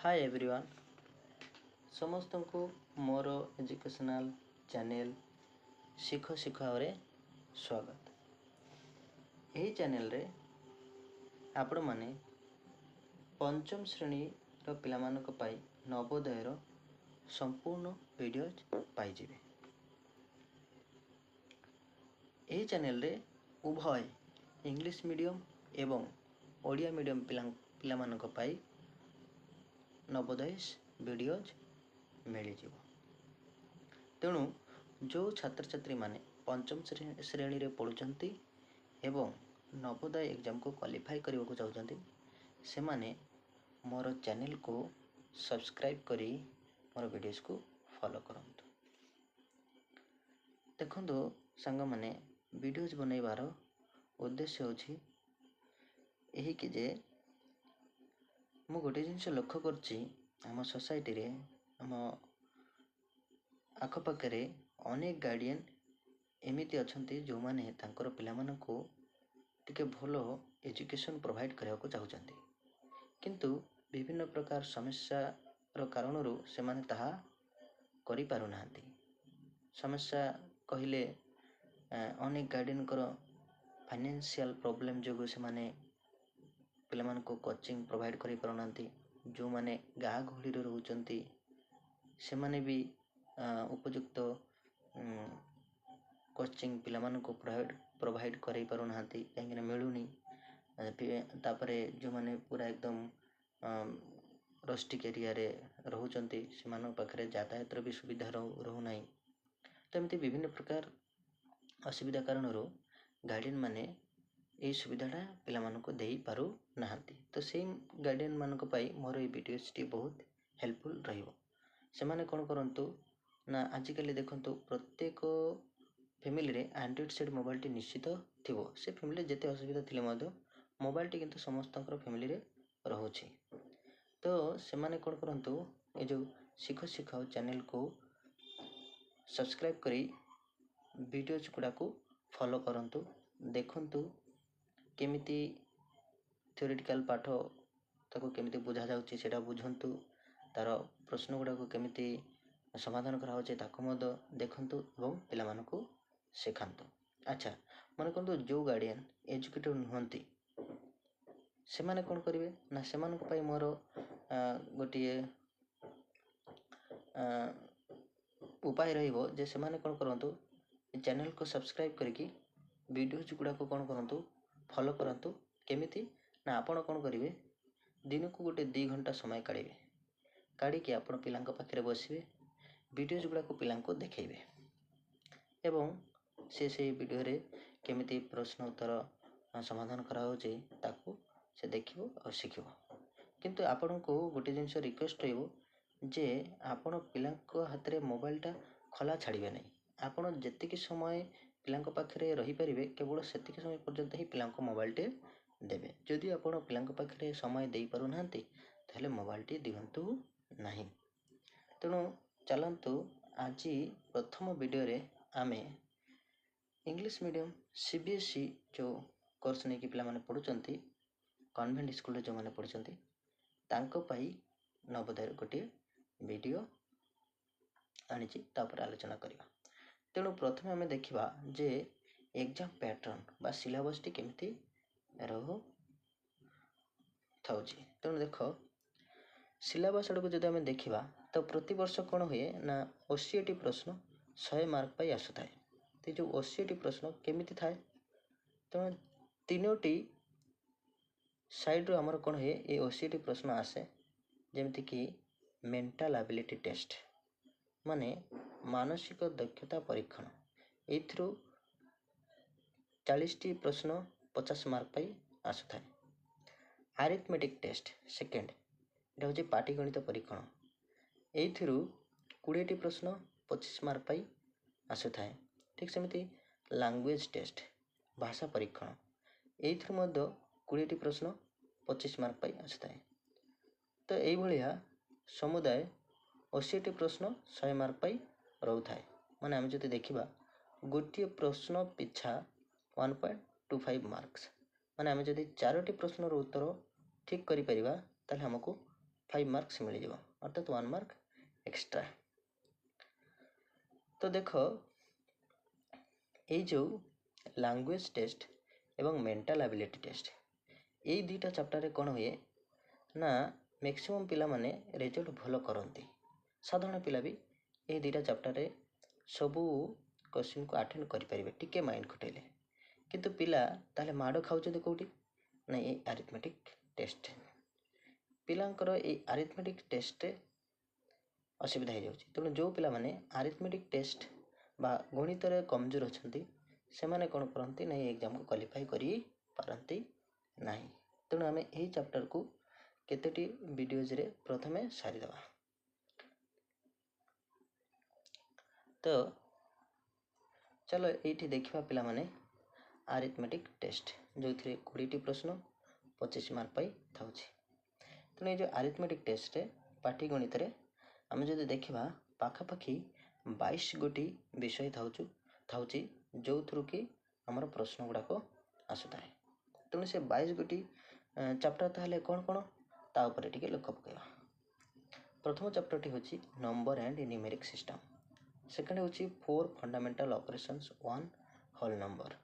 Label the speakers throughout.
Speaker 1: Hi everyone समस्त को मोर educational channel शिख शिखारे स्वागत। यही चैनल रे आपण माने पंचम श्रेणी रो पिला मानक पाई नवोदय रो संपूर्ण वीडियोज पाई जिवे। यही चैनल रे उभय इंग्लिश मीडियम एवं ओडिया मीडियम पिला मानक पाई नवोदय वीडियोज मिल जाव। तेणु जो छात्र छात्री माने पंचम श्रेणी रे पढ़ुचंती एवं नवोदय एग्जाम को क्वालिफाई करने को चाहते से माने मोर चैनल को सब्सक्राइब करी मोर वीडियोस को फॉलो करंतु। देखंतु संग माने वीडियोज बनैबार उद्देश्य होछि एही कि जे मु गोटे जिनस लक्ष्य करछि आम सोसाइटी रे आम आखपाखे अनेक गार्डियन एमिति अछंती जो माने तांकर पिला मानकु टिके भलो एजुकेशन प्रोवाइड करबा को चाहुचंती, किंतु विभिन्न प्रकार समस्या रो कारणरू से माने ताहा करि पारु नाहंती। समस्या कहिले अनेक गार्डियन कर फाइनेंशियल प्रॉब्लम जो से माने पिला मान को कोचिंग प्रोवाइड करि पारनांती। जो माने गाँ गहली रे रहउचंती से माने भी उपयुक्त कोचिंग पिला मान को प्रोवाइड करि पारनांती कहीं मिलुनी। तापरे जो माने पूरा एकदम रस्टिक एरिया रे रहउचंती से मान पाखरे यातायात भी सुविधा रहउ नाही। तो एमती विभिन्न प्रकार असुविधा कारणरू गार्डियन माने ए सुविधाटा पिला मानको देई पारु नाहंती। तो सेम गार्डियन मानको पाई मोर ए वीडियोस टी बहुत हेल्पफुल रहिबो। से माने कोन करंतु ना आजिकली देखंतु प्रत्येक फैमिली रे एंड्रॉइड सेट मोबाइल टी निश्चित थिबो। से फैमिली जेते असुविधा थिले मध्य मोबाइल टी किंतु समस्तकर फैमिली रे रहउछि। तो से माने कोन करंतु ए जो शिख शिखाओ चैनल को सब्सक्राइब करी वीडियोज गुडा को फॉलो करंतु। देखंतु केमिति थ्योरेटिकल पाठ ताको केमिति बुझा जाउछि सेटा बुझंतु। तार प्रश्न गुडा को केमिति समाधान करा होछि ताको मद देखंतु एवं पिला मानको सिखांतु। अच्छा मन करंतु जो गार्डियन एजुकेटेड नहंती से माने कोन करिवे ना से मानको पई मोर गोटिए उपाय रहिबो जे से माने कोन करंतु चैनल को सब्सक्राइब करके वीडियोज गुडा को कोन करंतु फॉलो करंतु। केमिति ना आपण कोन करिवे दिन को गोटे 2 घंटा समय काढिबे, काढी के आपण पिलांक पाखरे बसिबे, वीडियोज गुडा को पिलांको देखैबे एवं से वीडियो रे केमिति प्रश्न उत्तर समाधान करा होछि ताको से देखिबो और सिखिबो। किंतु आपण को गोटे जिंस रिक्वेस्ट रहइबो जे आपण पिलांक हाथ रे मोबाइल टा खोला छाड़िबे नै। आपण जेतिकी समय पिलांक पाखरे रही परिबे केवल सेतिकी समय पर्यंत ही पिलांक मोबाइल टे देबे। जदि आपण पिलांक पाखरे समय देई पारु नाहंती ताले मोबाइल टी दिगंतु नाही। तेणु चलंतु आज प्रथम वीडियो रे आमे इंग्लिश मीडियम सीबीएसई जो कोर्स नै कि पिला माने पढुचंती कन्वेंट स्कूल रे जो माने पढुचंती तांको पाई नवोदय गोटे वीडियो आनिछि तापर आलोचना करिवा। तेणु प्रथम आमे देखिबा जे एग्जाम पैटर्न बा सिलेबस टी केमिति रहो थाउछि। तेणु देखो सिलेबस आडको जदि आमे देखिबा तो प्रति वर्ष कोन होए ना ओसीएटी प्रश्न 100 मार्क पाई आसुथाय। ते जो ओसीएटी प्रश्न केमिति थाए तो तीनोटी साइड रो हमर कोन होए ए ओसीएटी प्रश्न आसे जेमिति कि मेंटल एबिलिटी टेस्ट माने मानसिक दक्षता परीक्षण। एथरो 40 टी प्रश्न 50 मार्क पाई आसुथाय। अरिथमेटिक टेस्ट सेकंड एटा होची पाटीगणित परीक्षण। एथरो 20 टी प्रश्न 25 मार्क पाई आसुथाय। ठीक सेमिति लैंग्वेज टेस्ट भाषा परीक्षण एथरो मध्य 20 टी प्रश्न 25 मार्क पाई आसुथाय। तो एई भलिया समुदाय 80 टी प्रश्न 100 मार्क पाई रहउथाय। माने हम जति देखिबा गोटिए प्रश्न पिछा 1.25 मार्क्स माने हम जति 4टी प्रश्न रो उत्तर ठीक करि परिबा ताले हमको 5 मार्क्स मिल जाव अर्थात 1 मार्क एक्स्ट्रा। तो देख ये जो लैंग्वेज टेस्ट एवं मेंटल एबिलिटी टेस्ट ये दुईटा चैप्टर रे कौन हुए ना मैक्सिमम पिला माने रिजल्ट भल करती। साधारण पिला भी ये दुईटा चैप्टर रे सबू क्वेश्चन को अटेंड करें टिके माइंड खटेले किंतु पिला ताले माड़ खाऊँ कौटी ना ये अरिथमेटिक टेस्ट पिलांकर ये अरिथमेटिक टेस्ट असुविधा हो जाଉଛି। तेणु जो पिला माने अरिथमेटिक टेस्ट बा गणित रे कमजोर अछंती से माने कौन करती ना एग्जाम को क्वालिफाई करी पारंती नहीं। तेणु आम यही चैप्टर को केतेटी वीडियोज रे प्रथमे सारीदवा। तो चलो ये देखा पिला माने अरिथमेटिक टेस्ट जो 20 प्रश्न 25 मार्क पाई थाउची। तेणु ये अरिथमेटिक टेस्ट रे पाठीगणित रे आम जो देखा पाखापाखि 22 गोटी विषय थाउची जो थ्रु कि आमर प्रश्न गुड़ाक आसुए। तेणु से 22 गोटी चैप्टर ताहले कौन कौन ता उपरे टिके लक्ष्य पकेबा। प्रथम चैप्टर टी होची number and numeric system. Second होची 4 fundamental operations 1 whole number.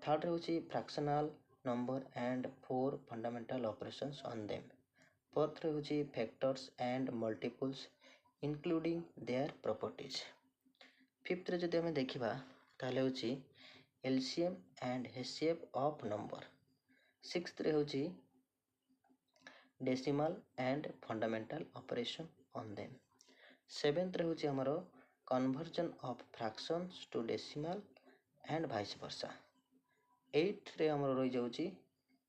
Speaker 1: Third होची fractional number and 4 fundamental operations on them. Fourth होची factors and multiples including their properties. Fifth रे जदि हमें देखिबा ताहले होची LCM and HCF of number. Sixth रे होची decimal and fundamental operation on them. Seventh रे होची हमरो conversion of fractions to decimal and vice versa. Eighth रे हमरो रही जाउची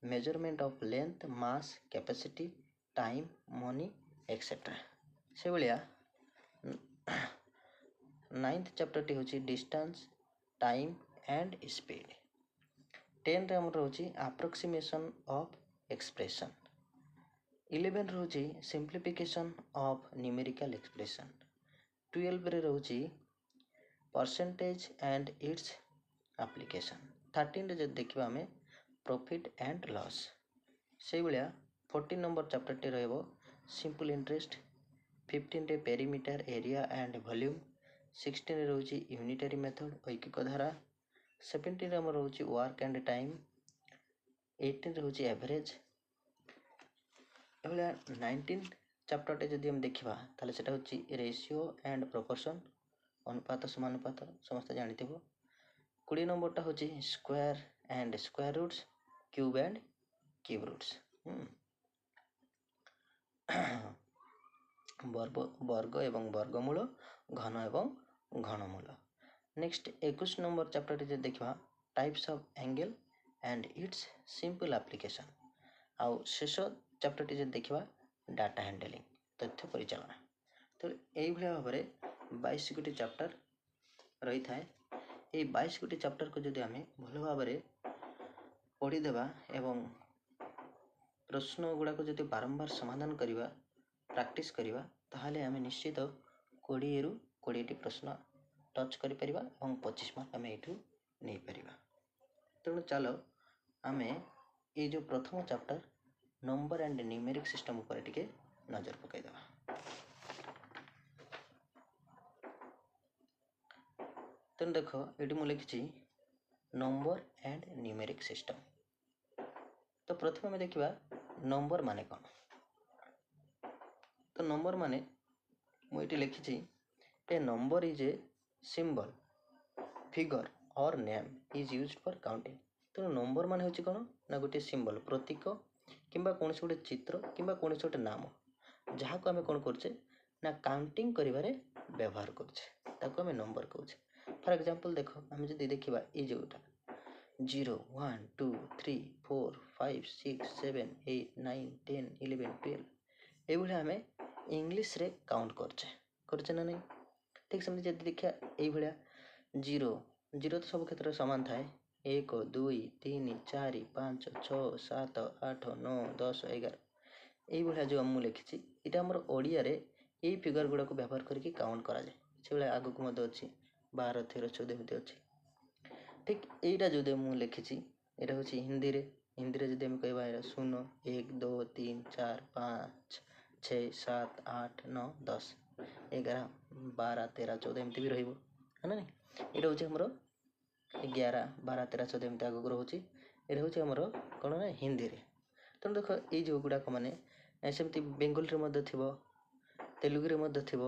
Speaker 1: measurement of length mass capacity time money etcetera. से भलिया नाइन्थ चैप्टर टी होची डिस्टेंस टाइम एंड स्पीड। 10 रे हमरो होची अप्रोक्सीमेशन ऑफ एक्सप्रेशन। 11 रे होची सिंप्लिफिकेशन ऑफ न्यूमेरिकल एक्सप्रेशन। 12 रे होची परसेंटेज एंड इट्स एप्लीकेशन। 13 रे जब देखिबा हमें प्रॉफिट एंड लॉस। से भलिया 14 नंबर चैप्टर टी रहबो सिंपल इंटरेस्ट। 15 रे पेरीमीटर एरिया एंड वॉल्यूम। 16 रे होची यूनिटरी मेथड ऐकिक धारा। 17 रे हमर होची वर्क एंड टाइम। 18 रे होची एवरेज। एभलिया 19 चैप्टर टे जदि हम देखिबा ताले सेटा होची रेशियो एंड प्रोपोर्शन अनुपात समानुपात समस्त जानिथिबो। 20 नंबर टा होची square and square roots cube and cube roots. वर्ग एवं वर्गमूल घन एवं घनमूल। नेक्स्ट 21 नंबर चैप्टर टे देखिबा types of angle and it's simple application. आउ शेष चैप्टर टे देखिबा डाटा हैंडलिंग तथ्य परिचालन। तो यही भाव में 22 गोटी चैप्टर रही थाए। ये 22 गोटी चैप्टर को जदि आम भल भाव में पढ़ीदेवा एवं प्रश्न गुड़ाक जदि बारंबार समाधान करवा प्रैक्टिस करवा ताहले आम निश्चित 20 रु 20 प्रश्न टच कर 25 मार्क आम यू नहीं पारिबा। तेणु चलो आम ये जो प्रथम chapter number and numeric system ऊपर टिके नजर पकईदेवा। तेणु देख ये मुझे लिखी नंबर एंड न्यूमेरिक सिस्टम। तो प्रथम आम देखा नंबर माने कौन। तो नंबर माने मुझे लिखी a number is a symbol figure और name is used for counting. तो नंबर माने होची कौन ना गोटे सिंबल प्रतीक किंबा कौन गोटे चित्र किंबा कौन गोटे नाम जहाँ को आम कौन करछे ना काउंटिंग करिवारे व्यवहार करछे ताको आम नंबर कहूचे। फॉर एग्जांपल देखो आम जदि देखिबा ए जोटा 0 1 2 3 4 5 6 7 8 9 10 11 12 ये भाई आम इंग्लिश रे काउंट करछे ना नहीं। ठीक सेमती जदि देखा ये 0 0 तो सब क्षेत्र में सामान थाए 1 2 3 4 5 6 7 8 9 10 11 ये जो आम लिखी यहाँ आम ओडिया रे ये फिगर गुड़ा को व्यवहार करके काउंट करा जाए। से भाई आगक मत अच्छी 12 13 14 एमती अच्छी। ठीक यहीटा जो मुझे लिखी यहाँ हूँ हिंदी रे जब कहवा 0 1 2 3 4 5 6 7 8 9 10 11 12 13 14 ଏମିତି ବି ରହିବ है ना। ଏଇଟା ହେଉଛି ଆମର 11 12 13 14 ଏମିତି ଆଗକୁ ରହୁଛି। ଏଇଟା ହେଉଛି ଆମର କ'ଣ ନା ହିନ୍ଦୀରେ। ତେଣୁ ଦେଖ ଏଇ ଯେଉଁ ଗୁଡ଼ାକ ମାନେ ସେମିତି ବେଙ୍ଗଲୀରେ ମଧ୍ୟ ଥିବ, ତେଲୁଗୁରେ ମଧ୍ୟ ଥିବ,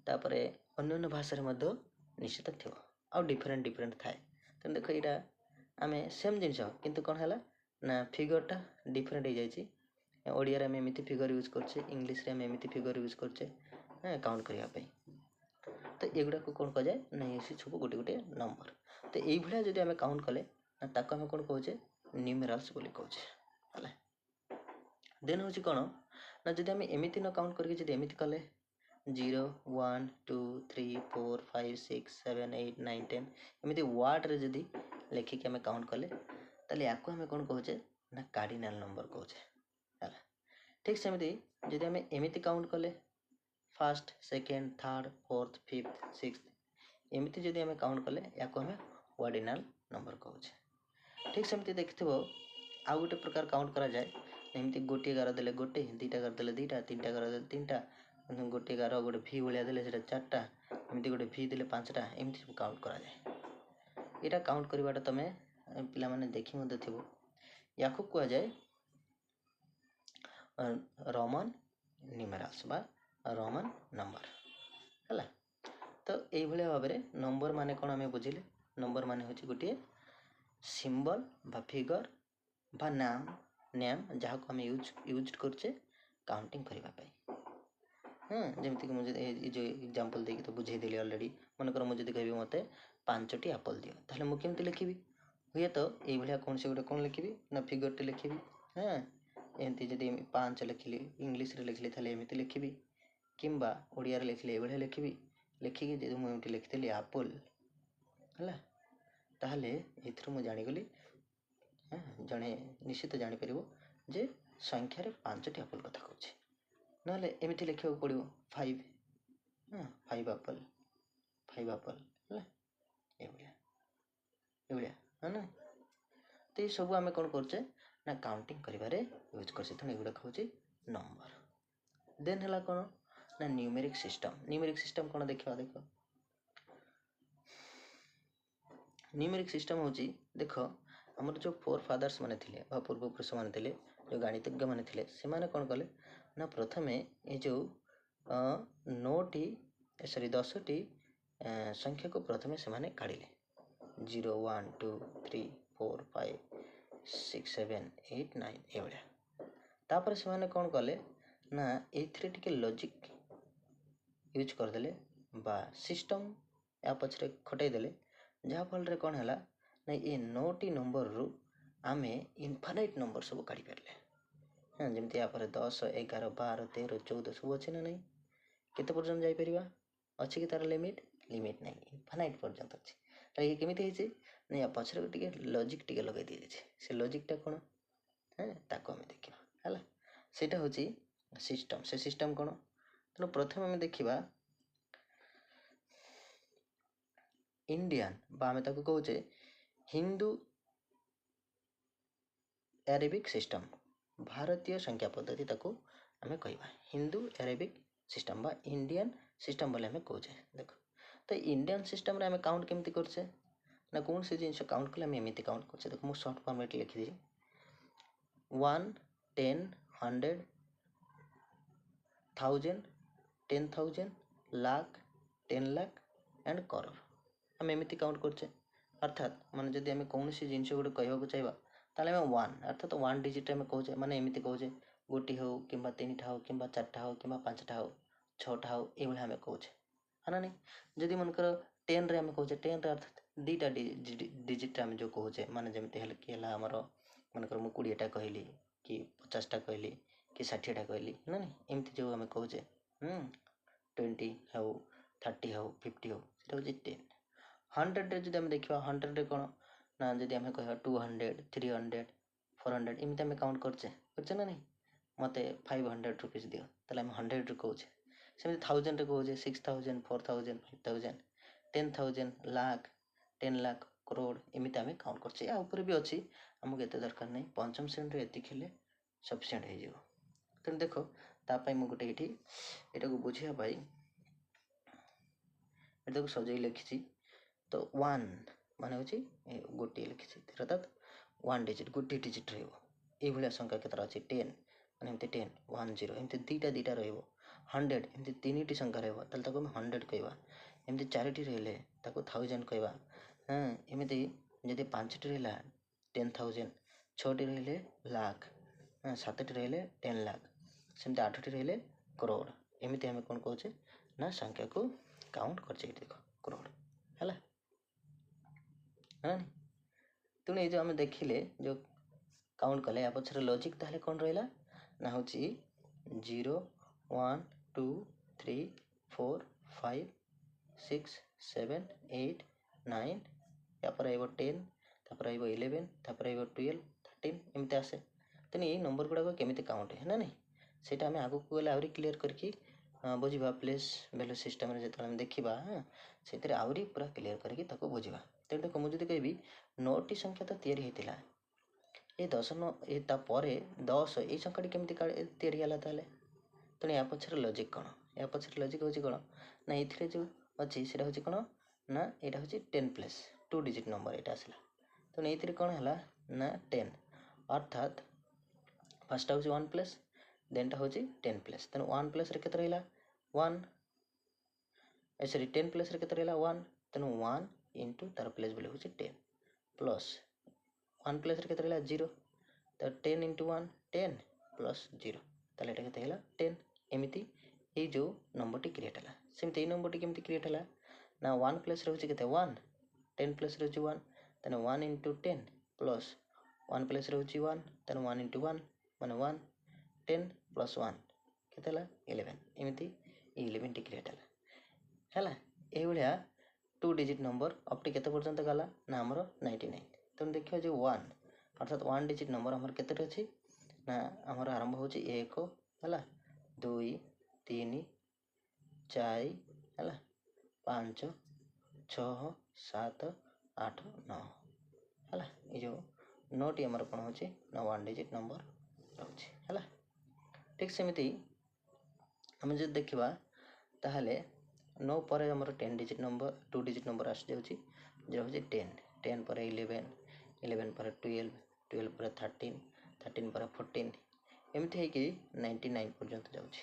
Speaker 1: ତାପରେ ଅନ୍ୟାନ୍ୟ ଭାଷାରେ ମଧ୍ୟ ନିଶ୍ଚିତ ଥିବ, ଆଉ ଡିଫରେଣ୍ଟ ଥାଏ। ତେଣୁ ଦେଖ ଏଇଟା ଆମେ ସେମ୍ ଜିନିଷ କିନ୍ତୁ କ'ଣ ହେଲା ନା ଫିଗରଟା ଡିଫରେଣ୍ଟ ହେଇଯାଇଛି। ଓଡ଼ିଆରେ ଆମେ ଏମିତି ଫିଗର ୟୁଜ୍ କରୁଛେ, ଇଂଲିଶରେ ଆମେ ଏମିତି ଫିଗର ୟୁଜ୍ କରୁଛେ କାଉଣ୍ଟ କରିବା ପାଇଁ। ତ ଏଗୁଡ଼ାକୁ କ'ଣ କୁହାଯାଏ ନା ସେ ସବୁ ଗୋଟେ ଗୋଟେ ନମ୍ବର। ତ ଏଇଭଳିଆ ଯଦି ଆମେ କାଉଣ୍ଟ କଲେ ତାକୁ ଆମେ କ'ଣ କହୁଛେ ନ୍ୟୁମେରାଲ୍ସ ବୋଲି କହୁଛେ ହେଲା। ଦେନ୍ ହେଉଛି କ'ଣ ନା ଯଦି ଆମେ ଏମିତି ନ କାଉଣ୍ଟ କରିକି ଯଦି ଏମିତି କଲେ 0 1 2 3 4 5 6 7 8 9 10 ଏମିତି ୱାର୍ଡ଼ରେ ଯଦି ଲେଖିକି ଆମେ କାଉଣ୍ଟ କଲେ ତାହେଲେ ୟାକୁ ଆମେ କ'ଣ କହୁଛେ ନା କାର୍ଡ଼ିନାଲ୍ ନମ୍ବର କହୁଛେ ହେଲା। ଠିକ୍ ସେମିତି ଯଦି ଆମେ ଏମିତି କାଉଣ୍ଟ କଲେ 1st 2nd 3rd 4th 5th 6th ଏମିତି ଯଦି ଆମେ କାଉଣ୍ଟ କଲେ ୟାକୁ ଆମେ ଅର୍ଡ଼ିନାଲ୍ ନମ୍ବର କହୁଛେ। ଠିକ୍ ସେମିତି ଦେଖିଥିବ ଆଉ ଗୋଟେ ପ୍ରକାର କାଉଣ୍ଟ କରାଯାଏ, ଏମିତି ଗୋଟିଏ ଗାର ଦେଲେ ଗୋଟେ, ଦୁଇଟା ଗାର ଦେଲେ ଦୁଇଟା, ତିନିଟା ଗାର ଦେଲେ ତିନିଟା, ଗୋଟିଏ ଗାର ଗୋଟେ ଭି ଭଳିଆ ଦେଲେ ସେଇଟା 4ଟା, ଏମିତି ଗୋଟେ ଭି ଦେଲେ 5ଟା, ଏମିତି ସବୁ କାଉଣ୍ଟ କରାଯାଏ। ଏଇଟା କାଉଣ୍ଟ କରିବାଟା ତମେ ପିଲାମାନେ ଦେଖି ମଧ୍ୟ ଥିବ। ୟାକୁ କୁହାଯାଏ ରୋମାନ ନ୍ୟୁମେରାଲ୍ସ ବା ରୋମାନ ନମ୍ବର ହେଲା। ତ ଏଇଭଳିଆ ଭାବରେ ନମ୍ବର ମାନେ କ'ଣ ଆମେ ବୁଝିଲେ, ନମ୍ବର ମାନେ ହେଉଛି ଗୋଟିଏ ସିମ୍ବଲ ବା ଫିଗର ବା ନେମ୍ ଯାହାକୁ ଆମେ ୟୁଜ୍ କରୁଛେ କାଉଣ୍ଟିଂ କରିବା ପାଇଁ। ଯେମିତିକି ମୁଁ ଯଦି ଏଇ ଯେଉଁ ଏକ୍ଜାମ୍ପଲ୍ ଦେଇକି ତ ବୁଝେଇଦେଲି ଅଲରେଡ଼ି। ମନେକର ମୁଁ ଯଦି କହିବି ମୋତେ 5ଟି ଆପଲ୍ ଦିଅ, ତାହେଲେ ମୁଁ କେମିତି ଲେଖିବି? ହୁଏତ ଏଇଭଳିଆ କୌଣସି ଗୋଟେ କ'ଣ ଲେଖିବି ନା ଫିଗରଟି ଲେଖିବି। ଏମିତି ଯଦି 5 ଲେଖିଲି, ଇଂଲିଶରେ ଲେଖିଲି ତାହେଲେ ଏମିତି ଲେଖିବି, କିମ୍ବା ଓଡ଼ିଆରେ ଲେଖିଲେ ଏଇଭଳିଆ ଲେଖିବି। ଲେଖିକି ଯଦି ମୁଁ ଏମିତି ଲେଖିଥିଲି ଆପଲ୍ ହେଲା, ତାହେଲେ ଏଥିରୁ ମୁଁ ଜାଣିଗଲି ଜଣେ ନିଶ୍ଚିତ ଜାଣିପାରିବ ଯେ ସଂଖ୍ୟାରେ 5ଟି ଆପଲ୍ କଥା କହୁଛି। ନହେଲେ ଏମିତି ଲେଖିବାକୁ ପଡ଼ିବ 5 ଆପଲ୍ ହେଲା, ଏଇଭଳିଆ ନା। ତ ଏସବୁ ଆମେ କ'ଣ କରୁଛେ ନା କାଉଣ୍ଟିଂ କରିବାରେ ୟୁଜ୍ କରୁଛେ। ତେଣୁ ଏଗୁଡ଼ାକ ହେଉଛି ନମ୍ବର। ଦେନ୍ ହେଲା କ'ଣ ନା ନ୍ୟୁମେରିକ୍ ସିଷ୍ଟମ୍। ନ୍ୟୁମେରିକ୍ ସିଷ୍ଟମ୍ କ'ଣ ଦେଖିବା? ଦେଖ ନ୍ୟୁମେରିକ୍ ସିଷ୍ଟମ୍ ହେଉଛି, ଦେଖ ଆମର ଯେଉଁ ଫୋର୍ ଫାଦର୍ସ ମାନେ ଥିଲେ ବା ପୂର୍ବପୁରୁଷମାନେ ଥିଲେ, ଯେଉଁ ଗାଣିତଜ୍ଞ ମାନେ ଥିଲେ, ସେମାନେ କ'ଣ କଲେ ନା ପ୍ରଥମେ ଏ ଯେଉଁ 10ଟି ସଂଖ୍ୟାକୁ ପ୍ରଥମେ ସେମାନେ କାଢ଼ିଲେ। 0 1 2 3 4 5 6 7 8 9 ଏଇଭଳିଆ। ତାପରେ ସେମାନେ କ'ଣ କଲେ ନା ଏଇଥିରେ ଟିକେ ଲଜିକ୍ ୟୁଜ୍ କରିଦେଲେ ବା ସିଷ୍ଟମ୍ ୟା ପଛରେ ଖଟାଇ ଦେଲେ, ଯାହାଫଳରେ କ'ଣ ହେଲା ନା ଏ 9ଟି ନମ୍ବରରୁ ଆମେ ଇନଫାନାଇଟ୍ ନମ୍ବର ସବୁ କାଢ଼ିପାରିଲେ। ଯେମିତି ୟାପରେ 10 11 12 13 14 ସବୁ ଅଛି ନା ନାହିଁ? କେତେ ପର୍ଯ୍ୟନ୍ତ ଯାଇପାରିବା? ଅଛି କି ତା'ର ଲିମିଟ୍ ନାହିଁ, ଇନଫାନାଇଟ୍ ପର୍ଯ୍ୟନ୍ତ ଅଛି। ତାହେଲେ ଇଏ କେମିତି ହେଇଛି ନା ୟା ପଛରେ ଟିକେ ଲଜିକ୍ ଟିକେ ଲଗାଇ ଦିଆଯାଇଛି। ସେ ଲଜିକ୍ଟା କ'ଣ ତାକୁ ଆମେ ଦେଖିବା ହେଲା। ସେଇଟା ହେଉଛି ସିଷ୍ଟମ୍। ସେ ସିଷ୍ଟମ୍ କ'ଣ? ତେଣୁ ପ୍ରଥମେ ଆମେ ଦେଖିବା ଇଣ୍ଡିଆନ୍ ବା ଆମେ ତାକୁ କହୁଛେ ହିନ୍ଦୁ ଆରେବିକ୍ ସିଷ୍ଟମ୍, ଭାରତୀୟ ସଂଖ୍ୟା ପଦ୍ଧତି ତାକୁ ଆମେ କହିବା ହିନ୍ଦୁ ଆରେବିକ୍ ସିଷ୍ଟମ୍ ବା ଇଣ୍ଡିଆନ୍ ସିଷ୍ଟମ୍ ବୋଲି ଆମେ କହୁଛେ। ଦେଖ ତ ଇଣ୍ଡିଆନ୍ ସିଷ୍ଟମ୍ରେ ଆମେ କାଉଣ୍ଟ କେମିତି କରୁଛେ ନା କୌଣସି ଜିନିଷ କାଉଣ୍ଟ କଲେ ଆମେ ଏମିତି କାଉଣ୍ଟ କରୁଛେ। ଦେଖ ମୁଁ ସର୍ଟ ଫର୍ମେଟ୍ ଲେଖିଦିଏ 1 10 100 1000 10,000 ଲାଖ 10 ଲାଖ ଆଣ୍ଡ କରୋଡ଼। ଆମେ ଏମିତି କାଉଣ୍ଟ କରୁଛେ। ଅର୍ଥାତ୍ ମାନେ ଯଦି ଆମେ କୌଣସି ଜିନିଷ ଗୋଟେ କହିବାକୁ ଚାହିଁବା ତାହେଲେ ଆମେ 1 ଅର୍ଥାତ୍ 1 ଡିଜିଟ୍ ଆମେ କହୁଛେ, ମାନେ ଏମିତି କହୁଛେ ଗୋଟିଏ ହେଉ କିମ୍ବା 3ଟା ହେଉ କିମ୍ବା 4ଟା ହେଉ କିମ୍ବା 5ଟା ହେଉ 6ଟା ହେଉ, ଏଇଭଳିଆ ଆମେ କହୁଛେ ନା ନାହିଁ। ଯଦି ମନେକର 10ରେ ଆମେ କହୁଛେ, 10ରେ ଅର୍ଥାତ୍ 2ଟା ଡିଜିଟ୍ରେ ଆମେ ଯେଉଁ କହୁଛେ, ମାନେ ଯେମିତି ହେଲେ କି ହେଲା ଆମର ମନେକର ମୁଁ 20ଟା କହିଲି କି 50ଟା କହିଲି କି 60ଟା କହିଲି ନା ନାହିଁ, ଏମିତି ଯେଉଁ ଆମେ କହୁଛେ 20 ହେଉ 30 ହେଉ 50 ହେଉ, ସେଇଟା ହେଉଛି 10। 100ରେ ଯଦି ଆମେ ଦେଖିବା 100ରେ କ'ଣ ନା ଯଦି ଆମେ କହିବା 200 300 400 ଏମିତି ଆମେ କାଉଣ୍ଟ କରୁଛେ ନା ନାହିଁ। ମୋତେ 500 ରୁପିଜ୍ ଦିଅ, ତାହେଲେ ଆମେ 100ରୁ କହୁଛେ। ସେମିତି 1000ରେ କହୁଛେ 6000 4000 5000 10,000 ଲାଖ 10 ଲାଖ କରୋଡ଼, ଏମିତି ଆମେ କାଉଣ୍ଟ କରୁଛେ। ୟା ଉପରେ ବି ଅଛି, ଆମକୁ ଏତେ ଦରକାର ନାହିଁ। ପଞ୍ଚମ ଶ୍ରେଣୀରେ ଏତିକି ହେଲେ ସଫିସିଏଣ୍ଟ ହେଇଯିବ। ତ ତେଣୁ ଦେଖ ତା ପାଇଁ ମୁଁ ଗୋଟେ ଏଠି ଏଟାକୁ ବୁଝିବା ପାଇଁ ଏଟାକୁ ସଜେଇ ଲେଖିଛି। ତ 1 ମାନେ ହେଉଛି ଗୋଟିଏ ଲେଖିଛି, ଅର୍ଥାତ୍ 1 ଡିଜିଟ୍ ଗୋଟିଏ ଡିଜିଟ୍ ରହିବ। ଏଇଭଳିଆ ସଂଖ୍ୟା କେତେଟା ଅଛି 10 ମାନେ ଏମିତି 10 1 0 ଏମିତି ଦିଟା ରହିବ। 100 ଏମିତି 3ଟି ସଂଖ୍ୟା ରହିବ, ତାହେଲେ ତାକୁ ଆମେ 100 କହିବା। ଏମିତି 4ଟି ରହିଲେ ତାକୁ 1000 କହିବା। ଏମିତି ଯଦି 5ଟି ରହିଲା 10,000, 6ଟି ରହିଲେ ଲାଖ, 7ଟି ରହିଲେ 10 ଲାଖ, ସେମିତି 8ଟି ରହିଲେ କରୋଡ଼। ଏମିତି ଆମେ କ'ଣ କହୁଛେ ନା ସଂଖ୍ୟାକୁ କାଉଣ୍ଟ କରୁଛେ। ଏଠି ଦେଖ କରୋଡ଼ ହେଲା ନା। ତେଣୁ ଏଇ ଯେଉଁ ଆମେ ଦେଖିଲେ ଯେଉଁ କାଉଣ୍ଟ କଲେ ୟା ପଛରେ ଲଜିକ୍ ତାହେଲେ କ'ଣ ରହିଲା ନା ହେଉଛି 0 1 2 3 4 5 6 7 8 9, ତାପରେ ଆସିବ 10, ତାପରେ ଆସିବ 11, ତାପରେ ଆସିବ 12 13 ଏମିତି ଆସେ। ତେଣୁ ଏଇ ନମ୍ବର ଗୁଡ଼ାକ କେମିତି କାଉଣ୍ଟ ହେଲା ନାହିଁ, ସେଇଟା ଆମେ ଆଗକୁ ଗଲେ ଆହୁରି କ୍ଲିୟର କରିକି ବୁଝିବା। ପ୍ଲେସ୍ ଭ୍ୟାଲୁ ସିଷ୍ଟମରେ ଯେତେବେଳେ ଆମେ ଦେଖିବା ସେଥିରେ ଆହୁରି ପୁରା କ୍ଲିୟର କରିକି ତାକୁ ବୁଝିବା। ତେଣୁ ଦେଖ ମୁଁ ଯଦି କହିବି 9ଟି ସଂଖ୍ୟା ତ ତିଆରି ହେଇଥିଲା, ଏ 10 ଏ ତାପରେ 10 ଏଇ ସଂଖ୍ୟାଟି କେମିତି ତିଆରି ହେଲା ତାହେଲେ। ତେଣୁ ୟା ପଛରେ ଲଜିକ୍ କ'ଣ, ୟା ପଛରେ ଲଜିକ୍ ହେଉଛି କ'ଣ ନା ଏଥିରେ ଯେଉଁ ଅଛି ସେଇଟା ହେଉଛି କ'ଣ ନା ଏଇଟା ହେଉଛି 10 ପ୍ଲସ୍ 2 ଡିଜିଟ୍ ନମ୍ବର ଏଇଟା ଆସିଲା। ତେଣୁ ଏଇଥିରେ କ'ଣ ହେଲା ନା 10, ଅର୍ଥାତ୍ ଫାର୍ଷ୍ଟଟା ହେଉଛି 1 ପ୍ଲସ୍, ଦେନ୍ଟା ହେଉଛି 10 ପ୍ଲସ୍। ତେଣୁ 1 ପ୍ଲସ୍ରେ କେତେ ରହିଲା 1, ସରି 10 ପ୍ଲସ୍ରେ କେତେ ରହିଲା 1, ତେଣୁ 1 ଇଣ୍ଟୁ ତାର ପ୍ଲେସ୍ ଭ୍ୟାଲୁ ହେଉଛି 10 ପ୍ଲସ୍ 1 ପ୍ଲସ୍ରେ କେତେ ରହିଲା 0, ତ 10 ଇଣ୍ଟୁ 1 10 ପ୍ଲସ୍ 0, ତାହେଲେ ଏଇଟା କେତେ ହେଲା 10। ଏମିତି ଏଇ ଯେଉଁ ନମ୍ବରଟି କ୍ରିଏଟ୍ ହେଲା, ସେମିତି ଏଇ ନମ୍ବରଟି କେମିତି କ୍ରିଏଟ୍ ହେଲା ନା 1 ପ୍ଲସ୍ରେ ହେଉଛି କେତେ 1, 10 ପ୍ଲସ୍ରେ ହେଉଛି 1, ତେଣୁ 1 ଇଣ୍ଟୁ 10 ପ୍ଲସ୍ 1 ପ୍ଲସ୍ରେ ହେଉଛି 1, ତେଣୁ 1 ଇଣ୍ଟୁ 1 ମାନେ 1, 10 ପ୍ଲସ୍ 1 କେତେ ହେଲା 11, ଏମିତି ଏଇ 11ଟି କ୍ରିଏଟ୍ ହେଲା। ଏଇଭଳିଆ 2 ଡିଜିଟ୍ ନମ୍ବର ଅପ୍ଟି କେତେ ପର୍ଯ୍ୟନ୍ତ ଗଲା ନା ଆମର 99। ତେଣୁ ଦେଖିବା ଯେଉଁ 1 ଅର୍ଥାତ୍ 1 ଡିଜିଟ୍ ନମ୍ବର ଆମର କେତେଟା ଅଛି ନା ଆମର ଆରମ୍ଭ ହେଉଛି 1 ହେଲା, 2 3 4 ହେଲା, 5 6 7 8 9 ହେଲା। ଏଇ ଯେଉଁ 9ଟି ଆମର କ'ଣ ହେଉଛି ନା 1 ଡିଜିଟ୍ ନମ୍ବର ରହୁଛି ହେଲା। ଠିକ୍ ସେମିତି ଆମେ ଯଦି ଦେଖିବା ତାହେଲେ 9 ପରେ ଆମର 10 ଡିଜିଟ୍ ନମ୍ବର 2 ଡିଜିଟ୍ ନମ୍ବର ଆସିଯାଉଛି, ଯେଉଁଟା ହେଉଛି 10, 10 ପରେ 11, 11 ପରେ 12, 12 ପରେ 13, 13 ପରେ 14 ଏମିତି ହେଇକି 99 ପର୍ଯ୍ୟନ୍ତ ଯାଉଛି।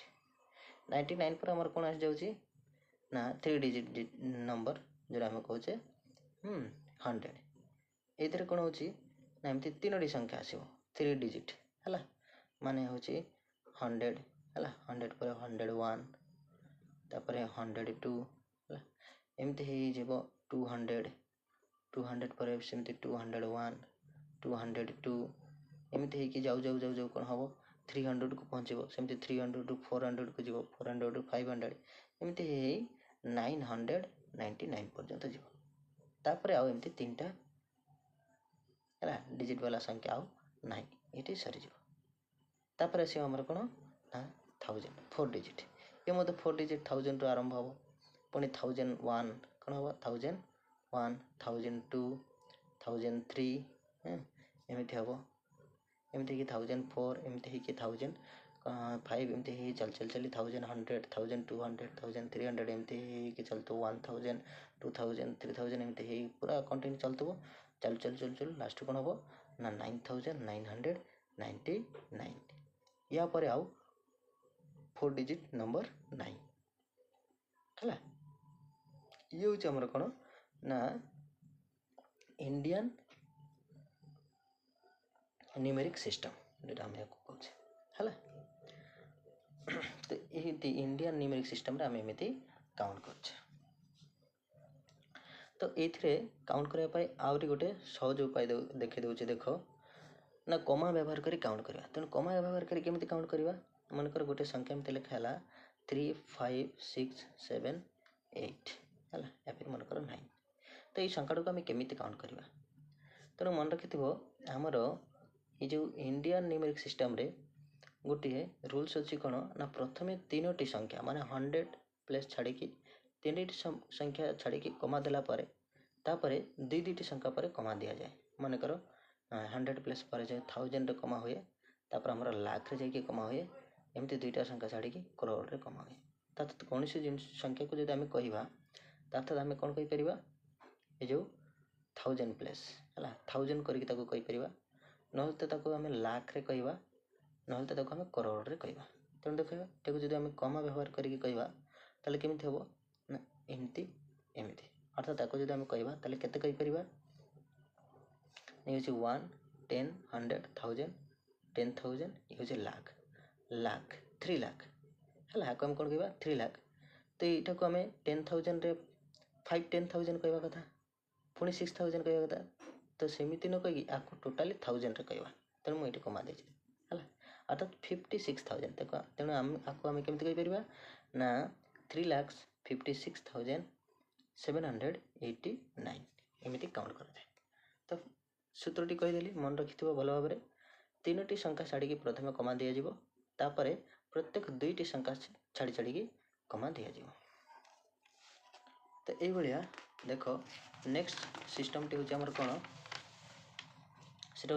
Speaker 1: 99 ପରେ ଆମର କ'ଣ ଆସିଯାଉଛି ନା 3 ଡିଜିଟ୍ ନମ୍ବର ଯେଉଁଟା ଆମେ କହୁଛେ 100। ଏଇଥିରେ କ'ଣ ହେଉଛି ନା ଏମିତି 3ଟି ସଂଖ୍ୟା ଆସିବ 3 ଡିଜିଟ୍ ହେଲା, ମାନେ ହେଉଛି 100 ହେଲା, 100 ପରେ 101, ତାପରେ 102 ହେଲା, ଏମିତି ହେଇଯିବ 200, 200 ପରେ ସେମିତି 201, 202 ଏମିତି ହେଇକି ଯାଉ କ'ଣ ହେବ 300କୁ ପହଞ୍ଚିବ, ସେମିତି 300ରୁ 400କୁ ଯିବ, 400ରୁ 500 ଏମିତି ହେଇ 999 ପର୍ଯ୍ୟନ୍ତ ଯିବ। ତାପରେ ଆଉ ଏମିତି 3ଟା ହେଲା ଡିଜିଟ୍ ବାଲା ସଂଖ୍ୟା ଆଉ ନାହିଁ, ଏଠି ସରିଯିବ। ତାପରେ ଆସିବ ଆମର କ'ଣ ନା 1000 4 ଡିଜିଟ୍, ଏ ମଧ୍ୟ 4 ଡିଜିଟ୍ 1000ରୁ ଆରମ୍ଭ ହେବ, ପୁଣି 1001 କ'ଣ ହେବ 1001, 1002, 1003 ଏମିତି ହେବ, ଏମିତି ହେଇକି 1004 ଏମିତି ହେଇକି 1005 ଏମିତି ହେଇ ଚାଲି 1100, 1200, 1300 ଏମିତି ହେଇକି ଚାଲୁଥିବ 1000, 2000, 3000 ଏମିତି ହେଇ ପୁରା କଣ୍ଟିନ୍ୟୁ ଚାଲୁଥିବ। ଚାଲୁ ଲାଷ୍ଟ କ'ଣ ହେବ ନା 9999। ୟା ପରେ ଆଉ 4 ଡିଜିଟ୍ ନମ୍ବର ନାହିଁ ହେଲା। ଇଏ ହେଉଛି ଆମର କ'ଣ ନା ଇଣ୍ଡିଆନ୍ ନ୍ୟୁମେରିକ୍ ସିଷ୍ଟମ୍, ଯେଉଁଟା ଆମେ ଏହାକୁ କହୁଛେ ହେଲା। ତ ଏମିତି ଇଣ୍ଡିଆନ୍ ନ୍ୟୁମେରିକ୍ ସିଷ୍ଟମ୍ରେ ଆମେ ଏମିତି କାଉଣ୍ଟ କରୁଛେ। ତ ଏଇଥିରେ କାଉଣ୍ଟ କରିବା ପାଇଁ ଆହୁରି ଗୋଟେ ସହଜ ଉପାୟ ଦେଖାଇ ଦେଉଛି, ଦେଖ ନା କମା ବ୍ୟବହାର କରି କାଉଣ୍ଟ କରିବା। ତେଣୁ କମା ବ୍ୟବହାର କରି କେମିତି କାଉଣ୍ଟ କରିବା, ମନେକର ଗୋଟେ ସଂଖ୍ୟା ଏମିତି ଲେଖା ହେଲା 3 5 6 7 8 ହେଲା, ଏବେ ମନେକର 9। ତ ଏଇ ସଂଖ୍ୟାଟାକୁ ଆମେ କେମିତି କାଉଣ୍ଟ କରିବା, ତେଣୁ ମନେ ରଖିଥିବ ଆମର ଏଇ ଯେଉଁ ଇଣ୍ଡିଆନ୍ ନ୍ୟୁମେରିକ୍ ସିଷ୍ଟମ୍ରେ ଗୋଟିଏ ରୁଲ୍ସ ଅଛି କ'ଣ ନା ପ୍ରଥମେ 3ଟି ସଂଖ୍ୟା ମାନେ 100 ପ୍ଲେସ୍ ଛାଡ଼ିକି 3ଟି ସଂଖ୍ୟା ଛାଡ଼ିକି କମା ଦେଲା ପରେ ତାପରେ 2ଟି ସଂଖ୍ୟା ପରେ କମା ଦିଆଯାଏ। ମନେକର 100 ପ୍ଲେସ୍ ପରେ ଯାଏ 1000ରେ କମା ହୁଏ, ତାପରେ ଆମର ଲାଖରେ ଯାଇକି କମା ହୁଏ, एमती दुईटा संख्या छाड़ी करोड़ रे कमा हुए तात कौन संख्या को जब आम कह तात आम कौन कहीपर ये जो 1000 प्लेस है 1000 करपर ना तो आम लाख रे कहवा ना तो आम करोड़ रे कहवा तेणु देखा जब आम कमा व्यवहार करके कहवा ताले केमिति हम ना एमती एमती अर्थात ताको जब आम कहवा ताले केते कहीपर ये 1 10 100 1000 10,000 ये लाख लाख 3 लाख है आम कौन कह 3 लाख तो यहाँ को आम 10,000 रे 5 10,000 कहवा कथा पुणी 6,000 कहवा कथा तो सेमती न कही आपको टोटाली 1000 रे कहवा तेणु मुझे कमा दे है अर्थात 56,000 तेणु आपको आम केमी कहीपर ना 3,56,789 एमती काउंट कराए तो सूत्रटी कहीदेली मन रखि भल भाव में 3टी संख्या छाड़ी प्रथम कमा दिज्व तापर प्रत्येक 2टी संख्या छाड़ी छाड़ी कमा दिज्व तो ये देख नेक्स्ट सिस्टम टी हूँ आमर कौन से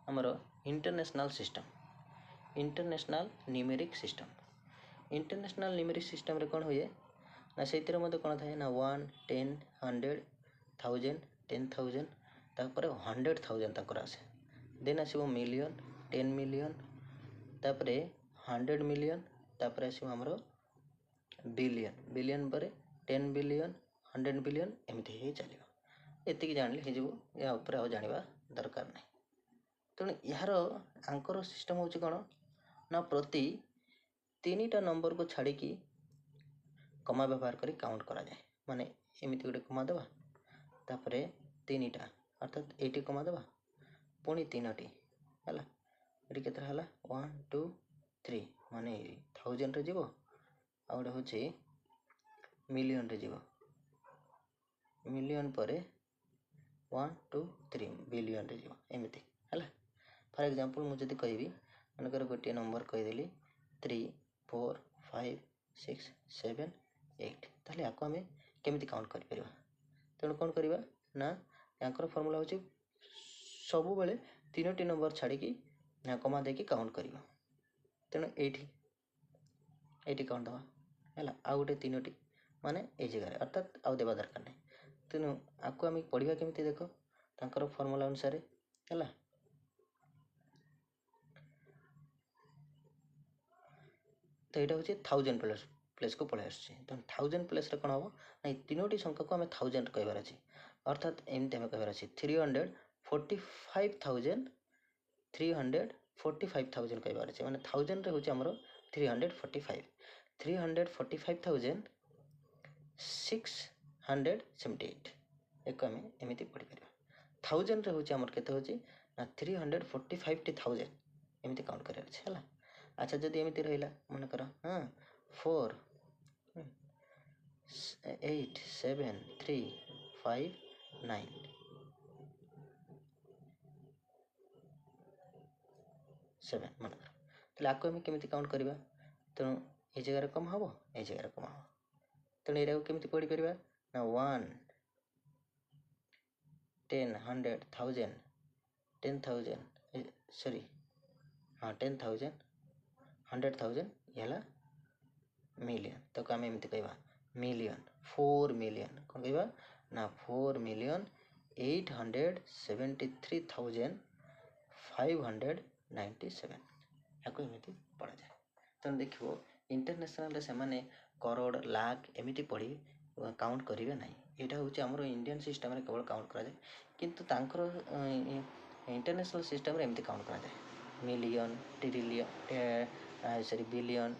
Speaker 1: आमर international system international numeric system international numeric system रे कौन हुए ना से कौन थाए ना 1 10 100 1000 10,000 तापर 100,000 आसे देन आसो मिलियन 10 मिलियन तापर 100 मिलियन तापर आसो आमर बिलियन बिलियन पर 10 बिलियन 100 बिलियन एमती ही चलो ये जान या जानवा दरकार नहीं तेणु यार आंकर सिस्टम हूँ कौन ना प्रति 3टा नंबर को छाड़ी कमा व्यवहार करी काउंट करा जाए माने एमती गोटे कमा देवा तापर 3टा अर्थात ये कमा देवा पुणी 3टी है ये के 1 2 3 माने 1000 रे जीव आ गोटे हूँ मिलियन रे जीव मिलियन पर 1 2 3 बिलियन रे जीव एमती है फॉर एग्जांपल मुझे कहि मनकर गोटे नंबर कहीदेली 3 4 5 6 7 8 ताले आपको आम केमी काउंट कर तेणु कौन करवा ना यहाँ फर्मूला हूँ सब बेले 3टी नंबर छाड़ी कमा दे काउंट कर तेणु ये काउंट दवा है आउ गोटे 3टी माने ये जगह अर्थात आउ देवा दरकार नहीं तेणु आपको आम पढ़ा केमी देख तर फर्मूला अनुसार है तो यहाँ हूँ 1000 प्लेस को पलि आस 1000 प्लेस कौन हम ना 3टी संख्या को आम 1000 कहबार अच्छे अर्थात एमती आम कहबार अच्छे 345,000 कहबार अच्छे मैंने 1000 रे हूँ आमर 345,678 एक आम एमती पढ़ी पार 1000 रे हूँ आमर केते होची ना 345,000 एमती काउंट करार अच्छे है अच्छा जदि एमती रहा मनकर हाँ 4 8 7 3 5 9 7 मनकर तो आपको आम केमी काउंट करवा तेणु ये जगह कम हम ये जगह कम हम तेणु ये केमी पढ़ी पार ना 1 10 100 1000 10,000 सॉरी हाँ 10,000 100,000 ये मिलियन तो आम एमती कहवा मिलियन 4 मिलियन कौन कहवा ना 4,873,597 आपको एमती पढ़ा जाए तेणु देखो इंटरनेशनल से माने करोड़ लाख एमती पढ़ी काउंट करेंगे ना यहाँ हूँ आम इंडियन सिस्टम केवल काउंट कराए किंतु तांकर इंटरनेशनल सिस्टम एमती काउंट कराए मिलियन ट्रिलियन सॉरी बिलियन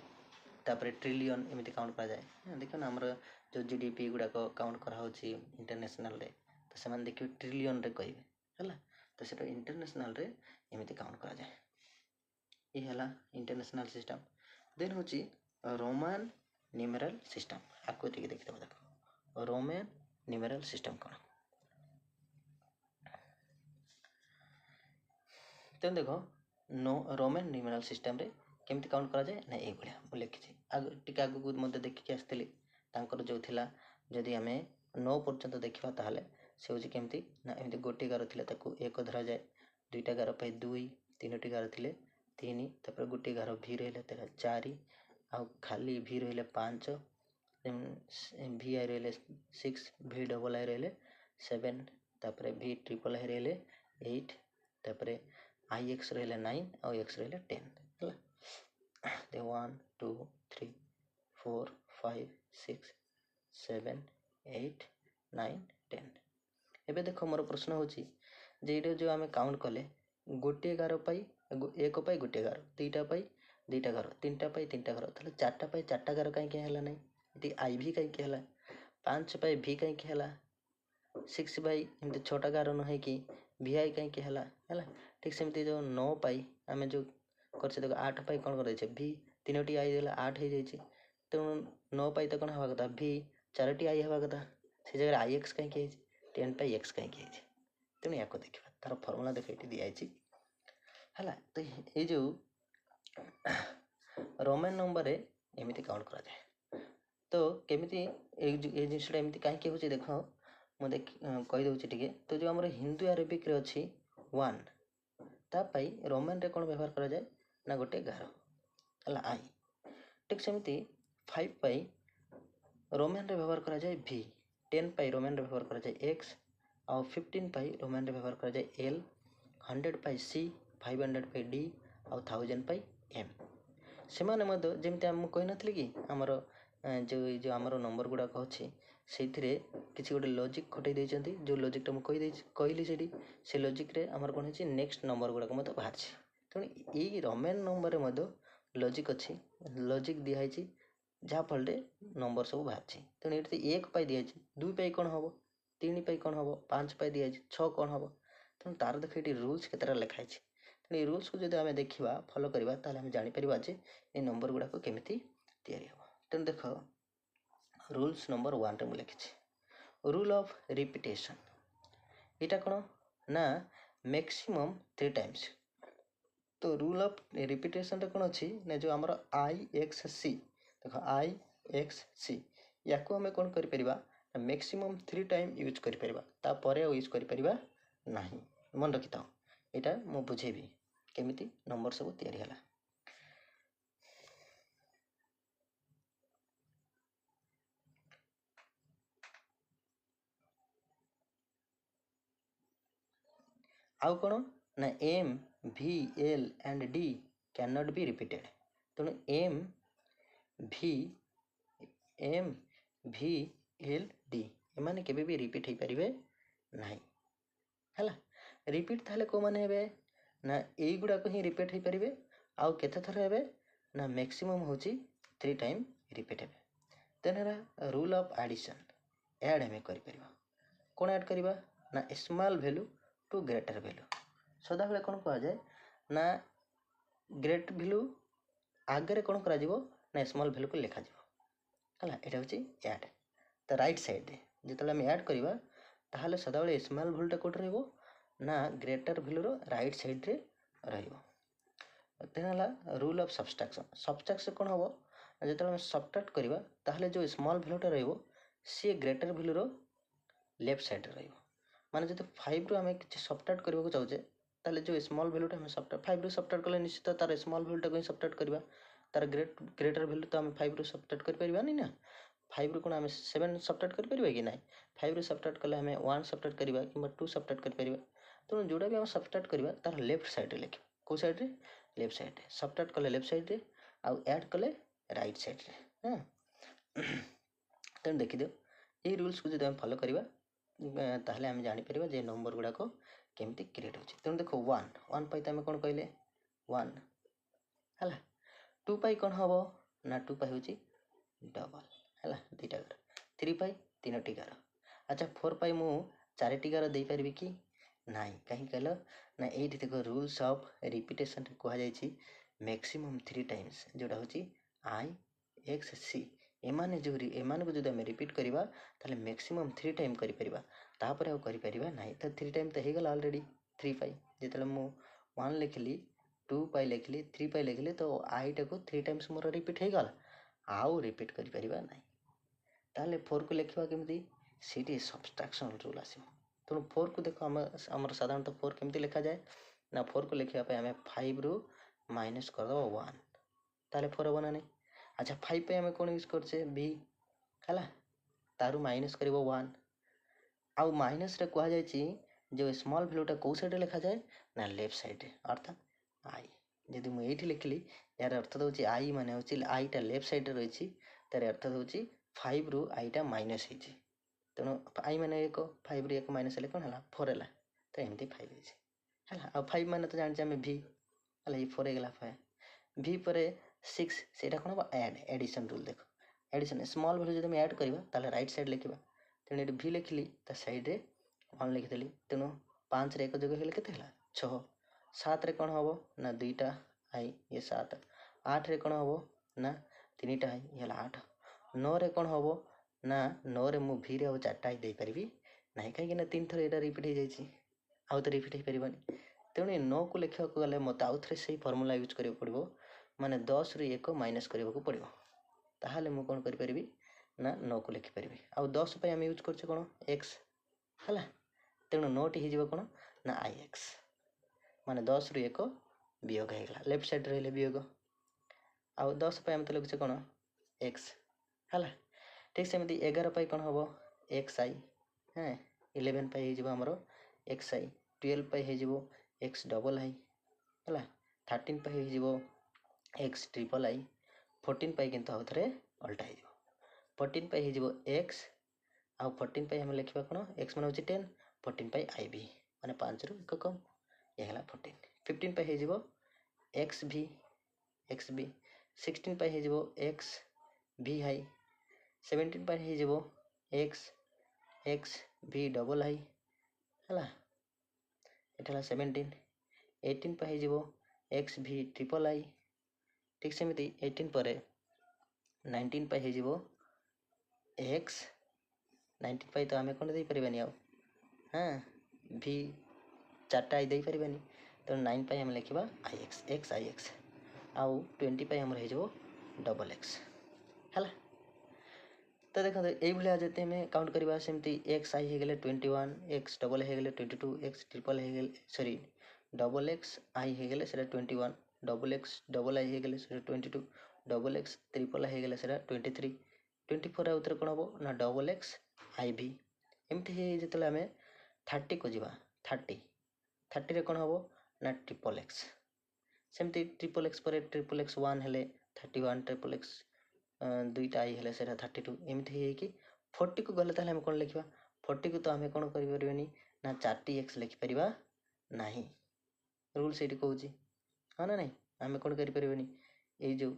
Speaker 1: तापर ट्रिलियन एमती काउंट करा जाए देख ना आमर जो जीडीपी गुड़ाक काउंट करा इंटरनेशनल रे तो से देखिए ट्रिलियन रे कहे है तो से इंटरनेशनल रे एमती काउंट करा जाए ये है इंटरनेशनल सिस्टम देन हूँ रोमान न्यूमेरल सिस्टम आपको देखिए देख रोमान न्यूमेरल सिस्टम कौन तेणु देख रोमान न्यूमेरल सिस्टम रे केमती काउंट करा जाए ना ये लिखी टी आगे मत देखिए आसती जो थिला जदि आम 9 पर्यंत देखा ताहले से हूँ केमती ना एमती गोटे गार थी एक धरा जाए 2टा गार 2 तीनोटी गार थिले 3 तापर गोटे गार भी रहिला तेरा 4 आउ खाली भी रहिला 5 भी आई रहिले 6 भी डबल आई रहिले 7 तापर भी ट्रिपल आई रहिले 8 तापर आई एक्स रहिले 9 और एक्स रहिले 10 हला ते 1 2 3 4 5 6 7 8 9 10 एबे देखो मोर प्रश्न होची जे एटा जो आमे काउंट कले गोटे गार पाई एक पाई गोटे गार दुईटा पाई दुईटा गार तीनटा पाई तीनटा गार ताले चारटा पाई चारटा गार काई के हला नै इति आई भी काई के हला 5 पाई भी काई के हला 6 पाई एमते छोटा गार न है कि भी आई काई के हला हला ठीक सेमते जो 9 पाई आमे जो करछे देखो 8 पाई कोन करे छे भी तीनोटी आई देला 8 हे जाई छे तो 9 पाई तो कोन हवा कथा भी चारटी आई हवा कथा से जगह आई एक्स काई के 10 पाई एक्स काई के तेणु या देखा तार फर्मुला देख ये दिखाई है तो ये जो रोमन नंबर एमती काउंट करा जाए तो केमिति ये जिनसा एमती कहीं हो देख मुझे कही दूसरी टे तो जो आम हिंदू अरेबिक रे अच्छी 1 तापाई रोमन रे कौन व्यवहार करा जाए ना गोटे गार है आई ठीक सेमती 5 पाई रोमन रे व्यवहार करा जाए भी 10 पाई रोमन रे व्यवहार करा जाए एक्स और 15 पाई रोमन रे व्यवहार करा जाए एल 100 पाई सी 500 पाई डी और 1000 पाई एम से जमी आम कही नी कि आमर जो आमर नंबर गुड़ाक अच्छे से किसी गोटे लॉजिक खटई देइछन्ती जो लॉजिक टा मुझे कहली से लॉजिक रे आमर कौन है नेक्स्ट नंबर गुड़ाक बाहर तेणु यही रोमन नंबर में लॉजिक अच्छी लॉजिक दिखाई जहाँफल नंबर सब बाहर तेणु ये 1 पाई दिखाई 2 पाई कौन हम 3 पाई कौन हम 5 पाई दिखाई 6 कौन हम तेणु तार देख ये रूल्स केतटा लिखाई तेणु ये रूल्स को जो आम देखा फॉलो करवा ताले जापर जे ये नंबर गुड़ाक केमी तैयारी हम तेणु देख रूल्स नंबर 1 रे लिखी रूल ऑफ रिपीटेशन यहाँ कौन ना मैक्सिमम 3 टाइम्स तो रूल ऑफ रिपीटेशन रे कौन अच्छी ना जो आमर आई एक्स सी देख आई एक्स सी या आम कौन कर मैक्सिमम 3 टाइम यूज कर यूज कर मन रखी था यहाँ मुझे बुझेबी केमिति नंबर सब तैयारी है आउ कौन ना एम भी L and D can not be repeated तेणु एम भी एल डी एमाने केबे भी रिपीट हो पारे नहीं है रिपीट ताले को माने हेबे ना यही गुड़ाक ही रिपीट हो पारे आउ केते थर हेबे ना मैक्सिमम होची 3 टाइम रिपीट हेबे तेन रूल ऑफ एडिशन ऐड हमें कर कौन ऐड करवा ना small value to greater value सदा बेले कौन कह जाए ना ग्रेट वैल्यू आगे कौन करा ना स्मॉल वैल्यू को लिखा है यहाँ हूँ ऐड तो राइट साइड जो आम ऐड करवा ताहले सदा बेले स्मॉल वैल्यूटा कौट ना ग्रेटर वैल्यूर राइट साइड रे रहा रूल ऑफ सब्सट्रैक्शन सब्सट्रैक्शन कौन हम जो सब्ट्रैक्ट करवा ताहले जो स्मॉल वैल्यूटा सी ग्रेटर वैल्यूर लेफ्ट साइड रे माने जो 5 रु आम कि सब्ट्रैक्ट करने को चाहे ताले जो स्मॉल वैल्यूटा हम सब्ट्रैक्ट 5 रु सब्ट्रैक्ट कले निश्चित तार स्मॉल वैल्यूटा को सब्ट्रैक्ट करवा तार ग्रेटर वैल्यू तो आम 5 रु सब्ट्रैक्ट कर परिबा नहीं ना 5 रु कोन आम 7 सब्ट्रैक्ट कर परिबा कि नहीं 5 रु सब्ट्रैक्ट कले आम 1 सब्ट्रैक्ट करवा कि 2 सब्ट्रैक्ट कर परिबा तो जोड़ा भी आम सब्ट्रैक्ट करवा तार लेफ्ट साइड रे लिख को साइड रे लेफ्ट साइड रे सब्ट्रैक्ट कले लेफ्ट साइड रे आउ ऐड कले राइट साइड रे हां तेन देखि दियो ये रूल्स को जब फॉलो करवा ताहले आम जानी परिबा जे नंबर गुड़ाक केमती क्रिएट होची तेणु देखो 1 पाई आम कौन कहले 1 है 2 पाई कौन हम ना 2 पाई हूँ डबल है दुईटा गार 3 पाई 3टी गार अच्छा 4 पाई मु 4टी गार दे पारि कि नाई कहीं कहल ना ये देखो रूल्स ऑफ रिपीटेशन कहुई मैक्सिमम 3 टाइम्स जोटा हूँ आई एक्स सी एमाने जो एमान को जो आम रिपीट करवा ताले मैक्सिमम 3 टाइम करिपरिबा तापर आउ करिपरिबा नाही तो 3 टाइम तो हो गला ऑलरेडी 3 पाई जेतले मु 1 लिखली 2 पाई लिखली 3 पाई लिखली तो आई टा को 3 टाइम्स मोर रिपीट हो गला आउ रिपीट करिपरिबा नाही ताले 4 को लिखवा केमती सीटी सब्सट्रैक्शन रूल आसीबो तेणु 4 को देखो आमर साधारणतः 4 केमती लिखा जाए ना 4 को लिखा आम 5 रु माइनस करदे 1 ताले 4 हम ना नहीं। अच्छा 5 पे आम कौन यूज करछे भी है तारू माइनस कर 1 आउ माइनस रे कह जाए जो स्मॉल वैल्यूटा कौ साइड लिखा जाए ना लेफ्ट साइड अर्थात आई जदि मुझे लिखिली यार अर्थ दूसरी आई मान हूँ आईटा लेफ्ट साइड रही तार अर्थ दूसरी 5 रु आईटा माइनस हो तेणु आई मान 1 5 रु 1 माइनस हेल्ले कौन है 4 है तो एमती 5 है आ 5 मान तो जानते आम भी है ये 4 होगा 5 भी पर 6 से कौन हम एड एडिशन रूल देख एडिशन स्मॉल वैल्यू जब एड करवा राइट साइड लिखा तेणु ये भी लिखिली साइड्रे 1 लिखिदेली तेणु 5 रे 1 जोग हेल्ले के 6 7 रे कौन हम ना 2टा आई ये 7 8 रे कौन हम ना 3टा आई ये 8 9 रे कौन हम ना 9 रे मु भी रे आउ 4टा आई दे पारिबी नहीं कहीं 3 थर यहाँ रिपीट हो जाए आउ तो रिपीट हो पारनी तेणु ये 9 को लिखा गले मत आउ थे से फर्मूला यूज करा पड़ो माने 10 रु 1 माइनस करने को पड़ो ताहले मु कौन करी ना 9 को लिखिपारि आउ 10 आम यूज कर कौन एक्स है तेणु 9टी हो कौन ना आई एक्स माने 10 रु 1 वियोग होगा लेफ्ट साइड रही वियोग आउ 10 पे आम तो लिखुचे कौन एक्स है ठीक सेमती 11 कौन हम एक्स आई हाँ 11 हो आमर एक्स आई 12 हो एक्स डबल आई है 13 हो एक्स ट्रिपल आई 14 किंतु आउ थे अल्टा हो 14 हो एक्स आउ 14 आम लिखा कौन एक्स मान हूँ 10 14 आई भी माने 5 रु 1 कम ये 14 15 हो एक्स भी 16 हो एक्स भी हाई 17 हो एक्स एक्स भी डबल हाई है ये 17 18 हो एक्स भी ट्रिपल आई ठीक सेमती 18 पर 19 हो एक्स 19 तो आम कौन दे पारानी आउ हाँ भी 4टा आई दे पारानी तो 9 आम लिखा आई एक्स एक्स आई एक्स आउ 20 आमर हो डबल एक्स है तो देखो ये जब आम काउंट करवा सेमती एक्स आई हो 21 एक्स डबल हो 22 एक्स ट्रिपल हो सॉरी डबल एक्स आई हो 21 डबल एक्स डबल आई हो 22 डबल एक्स ट्रिपल आई हो 23 24 आउ थे कौन हम ना डबल एक्स आई भी एमती जो आम 30 को जा 30 कौन हम ना ट्रिपल एक्स सेमती ट्रिपल एक्स पर ट्रिपल एक्स 1 हेले 31 ट्रिपल एक्स 2टा आई हेले 32 एमती हो 40 को गले आम कौन लिखा 40 को तो आम कौन करें ना 4टी एक्स लिखिपर ना रूल से कौच हाँ ना नहीं आम कौन करें ये जो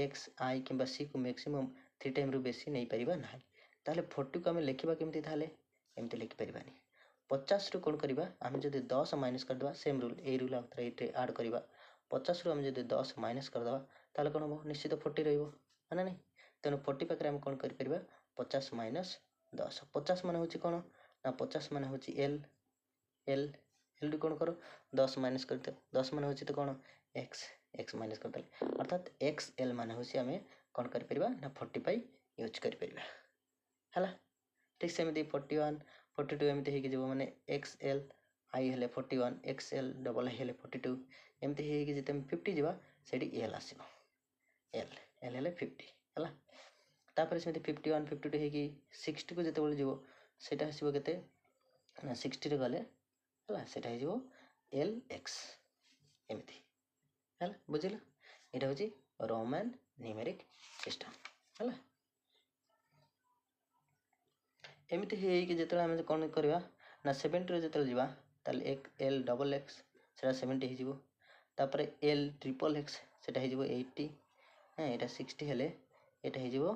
Speaker 1: एक्स आई कि सी को मैक्सिमम 3 टाइम रु बेसी नहीं पार ना ताले 40 को आम लिखा केमती एमती लिखिपर 50 रु कौन करवा आम जब 10 माइनस करदे सेम रूल ये रूल ये आड करवा 50 रु आम जब 10 माइनस करदे ताले कौन हम निश्चित 40 रही ना नहीं तेणु 40 पाखे आम कौन कर 50 माइनस 10 50 मान हूँ कौन ना 50 मान हूँ एल एल एल कौन कर 10 माइनस कर 10 मान हूँ तो कौन एक्स एक्स माइनस करदे अर्थात एक्स एल मान हूँ आम कौन कर ना 45 यूज कर है ठीक सेमती 41 42 एमती हो मैंने एक्स एल आई हेले 41 एक्स एल डबल आई हेले 42 एमती हो जिते 50 जावा से एल आसो एल एल हेले 50 है तापर से 51 52 हो 60 को जिते जो सेटा आसो के 60 गले है सेटा हो एल एक्स एमती है बुझल यहाँ हूँ रोमान न्यूमेरिक सिस्टम है एमती जो आम कौन करवा ना 70 जो जावा एक एल डबल एक्स से 70 होपर एल ट्रिपल एक्स से 80 हाँ यहाँ 60 हेले यहाँ हो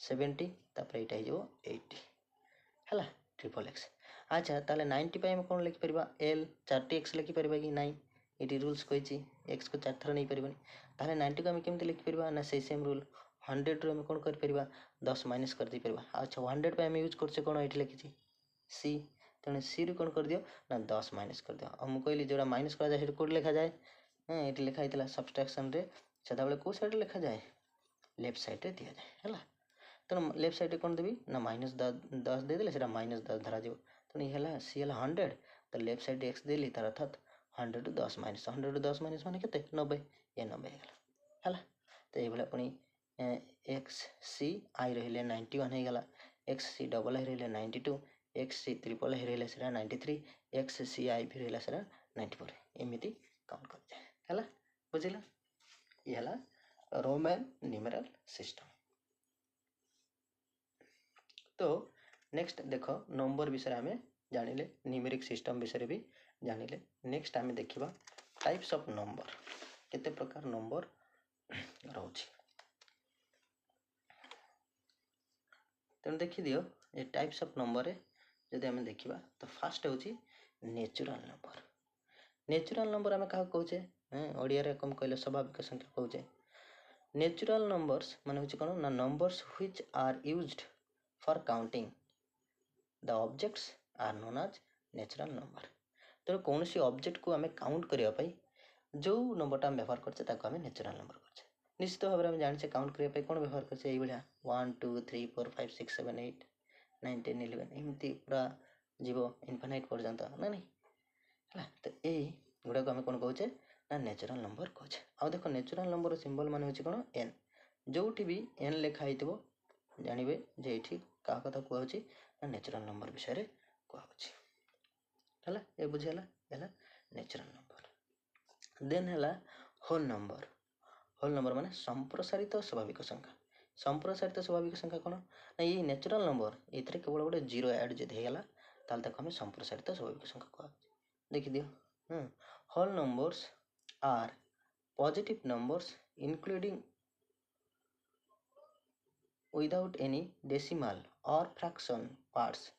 Speaker 1: 70 तापर यहाँ हो 80 है ट्रिपल एक्स अच्छा ताले 90 आम कौन लिखिपर एल 4टी एक्स लिखिपर कि ना ये रूल्स कही एक्स को 4 थर नहीं पारे ताले 90 को आम केमती लिखिपर ना से सेम रूल 100 रु आम कौन कर 10 माइनस कर दे पार अच्छा 100 पे आम यूज कर कौन ये लिखी सी तेणु सी रु कौन कर दियो ना 10 माइनस कर दियो और मुझे कहली जोड़ा माइनस कर जाए कौट लिखा जाए हाँ ये लिखा होता सब्सट्रैक्शन रे सदाबले कौ साइड लिखा जाए लेफ्ट साइड रे दिया जाए है तेणु लेफ्ट साइड कौन देवी ना माइनस 10 देदेले से माइनस 10 धरा तेणु ये सी है 100 तो लेफ्ट साइड एक्स देली तार अर्थात 100 ରୁ 10 माइनस 100 ରୁ 10 माइनस माने केते 90 ये 90 हेगला हला तो ये भला पुनी एक्स सी आई रहिले 91 हे गला एक्स सी डबल आई रहिले 92 एक्स सी ट्रिपल आई रहिले सेटा 93 एक्स सी आई भी रहिले सेटा 94 एमिति काउंट कर जाए हला बुझिला ये हला रोमन न्यूमेरल सिस्टम। तो नेक्स्ट देख नंबर विषय आम जानिले न्यूमेरिक सिस्टम विषय भी जानिले नेक्स्ट आम देखिबा टाइप्स ऑफ नंबर केते प्रकार नंबर रहउछि तेणु देखि दियो ये टाइप्स ऑफ नंबर जदि आम देखिबा तो फास्ट होछि नेचुरल नंबर। नेचुरल नंबर आम क्या कहूचे ओडिया रे कम कहले स्वाभाविक संख्या कहूचे। नेचुरल नंबर्स माने होछि कोन ना numbers which are used for counting the objects are known as natural number. तो कौन सी ऑब्जेक्ट को आम काउंट करबा पई जो नंबरटा आम व्यवहार करछे ताको आम नेचुरल नंबर करछे। निश्चित भाव में जाने काउंट करने कौन व्यवहार करछे एई भलिया 1 2 3 4 5 6 7 8 9 10 11 एमती पूरा जीव इनफाइनाइट पर्यंत ना नहीं है तो यही गुड़ा को आम कौन कहचे ना नेचुरल नंबर कहचे। आ देखो नेचुरल नंबर सिंबल मान होछि कोन एन जोठी भी एन लिखा हितबो जानिबे जे एठी का कथा कहउछि ना नेचुरल नंबर विषय रे कहउछि हला ए बुझियला हला नेचुरल नंबर। देन हला होल नंबर। होल नंबर माने संप्रसारित स्वाभाविक संख्या। संप्रसारित स्वाभाविक संख्या कौन ना ये नेचुरल नंबर ये केवल गोटे जीरो ऐड जब होगा ताल तक हमें संप्रसारित स्वाभाविक संख्या कह देखि दियो। Whole numbers are positive numbers including without any decimal और फ्रैक्शन पार्ट्स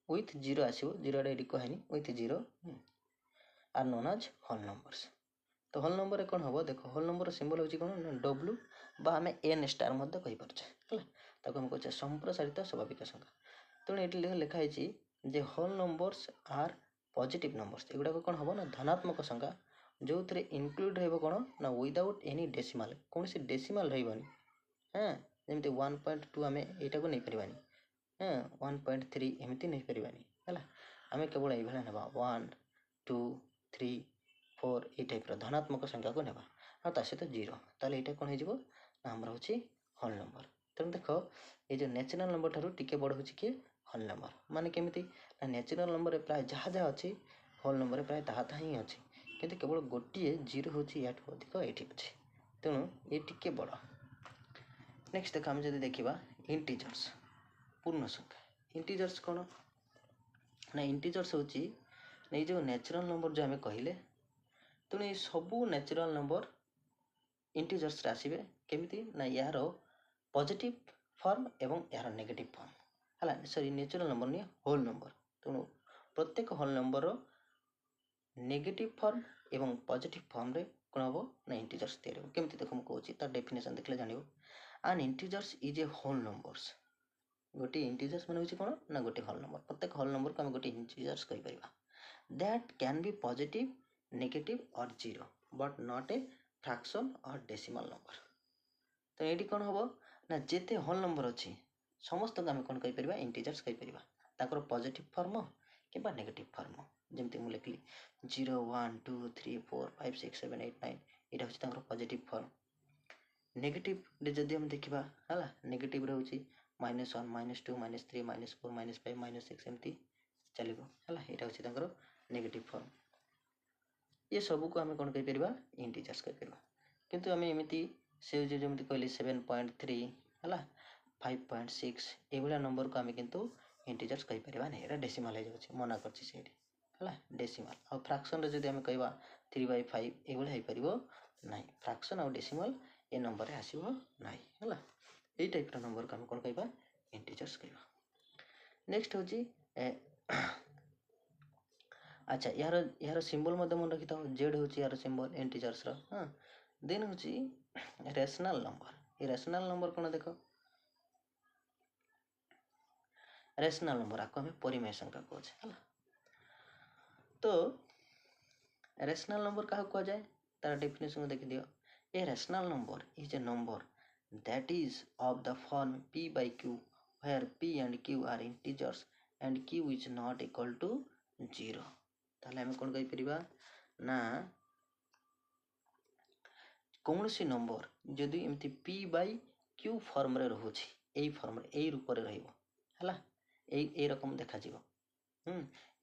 Speaker 1: विथ जीरो आसो जीरो एडी कहनी with zero are known as whole numbers. तो होल नंबर कौन हम देख होल नंबर सिंबल होची कौन डब्ल्यू बा आम एन स्टार मध्य कहि परछे हला ताको हम कहछे संप्रसारित स्वाभाविक संख्या। तेणु ये लिखाई जे whole numbers are positive numbers एगुड़ा कौन हम ना धनात्मक संख्या जो थे इनक्लूड रहिबो कौन ना विदाउट एनी डेसिमल कौन से डेसिमल रहिबनी हाँ जमती 1.2 आम एटा को नहीं परिबानी हाँ 1.3 एमती नहीं परिबानी हला आम केवल ये भला नेबा 1 2 3 4 ये टाइप धनात्मक संख्या को नेबा आ सहित जीरो ताले एटा कौन हो आमर हूँ होल नंबर। तेणु देख ये जो नेचुरल नंबर ठारू टिके बड़ हूँ किए होल नंबर माने केमिति ना नेचुरल नंबर प्राय जहाँ जहाँ अच्छी होल नंबर प्राय ताहा ताहा ही अच्छी किंतु केवल गोटे जीरो हूँ या अधिक ये अच्छे तेणु ये टिके बड़। नेक्स्ट देख आम जब देखा इंटीजर्स पूर्ण संख्या इंटीजर्स कौन ना इंटीजर्स हूँ ये जो नेचुरल नंबर जो आम कहले तेणु ये सबू नेचुरल नंबर इंटीजर्स आसवे केमिति ना यार पॉजिटिव फॉर्म एवं यार नेगेटिव फॉर्म हला सॉरी नेचुरल नंबर नहीं होल नंबर। तेणु प्रत्येक होल नंबर नेगेटिव फॉर्म एवं पॉजिटिव फॉर्म रे कौन हम ना इंटीजर्स तैयार केमिति देख मुझे कहूँ तार डेफिनेशन देखले जानिबो an integers is a whole numbers गोटे इंटीजर्स माने होची कौन ना गोटे होल नंबर प्रत्येक होल नंबर को हम गोटे इंटीजर्स कहि परिबा that can be positive negative और zero but not a fraction और डेसिमल नंबर। तो ये कौन हम ना जिते होल नंबर अच्छी समस्त आम कौन कही परिबा इंटीजर्स कही परिबा ताकर पॉजिटिव फॉर्म कि नेगेटिव फॉर्म जमती मुझे लिखली 0 1 2 3 4 5 6 7 8 9 यहाँ हूँ पॉजिटिव फॉर्म। नेगेटिव जदि हम देखा है नेगेटिव रोचे -1 -2 -3 -4 -5 -6 एमती चलो है यहाँ हूँ नेगेटिव फॉर्म ये सब को आम कौन कही परिबा इंटीजर्स कही परिबा किंतु आम एमती से जमी कहली 7.3 है 5.6 ये नंबर को आम किंतु इंटीजर्स कही परिबा नहीं एटा डेसिमल हो जाउछि मना करछि सेठी है डेसिमल आ फ्रैक्शन रे जदि आम कहबा 3/5 ये हो परिबो नहीं फ्रैक्शन आ डेसिमल ये नंबर रे आसीबो नहीं है ये टाइप नंबर को आम कौन कहबा इंटीजर्स कहबा। नेक्स्ट होछि अच्छा यार यार सिंबल मध्य मन रखी था जेड होछि यार सिंबल इंटीजर्स रो हां देन होछि रेशनल नंबर ये रेशनल नंबर कौन देख रेशनल नंबर आपको हमें परिमेय संख्या कहछे है तो रेशनल नंबर क्या कह जाए तार डेफिनेशन देख दियो a rational number is a number that is of the form p by q where p and q are integers and Q is not equal to 0 ताले आम कौन कहीपर ना कौन सी नंबर जदि एमती p बाई q फॉर्म रे रहुछि एई form रे एई रूप रे रहइबो हला एई रकम देखा जीवो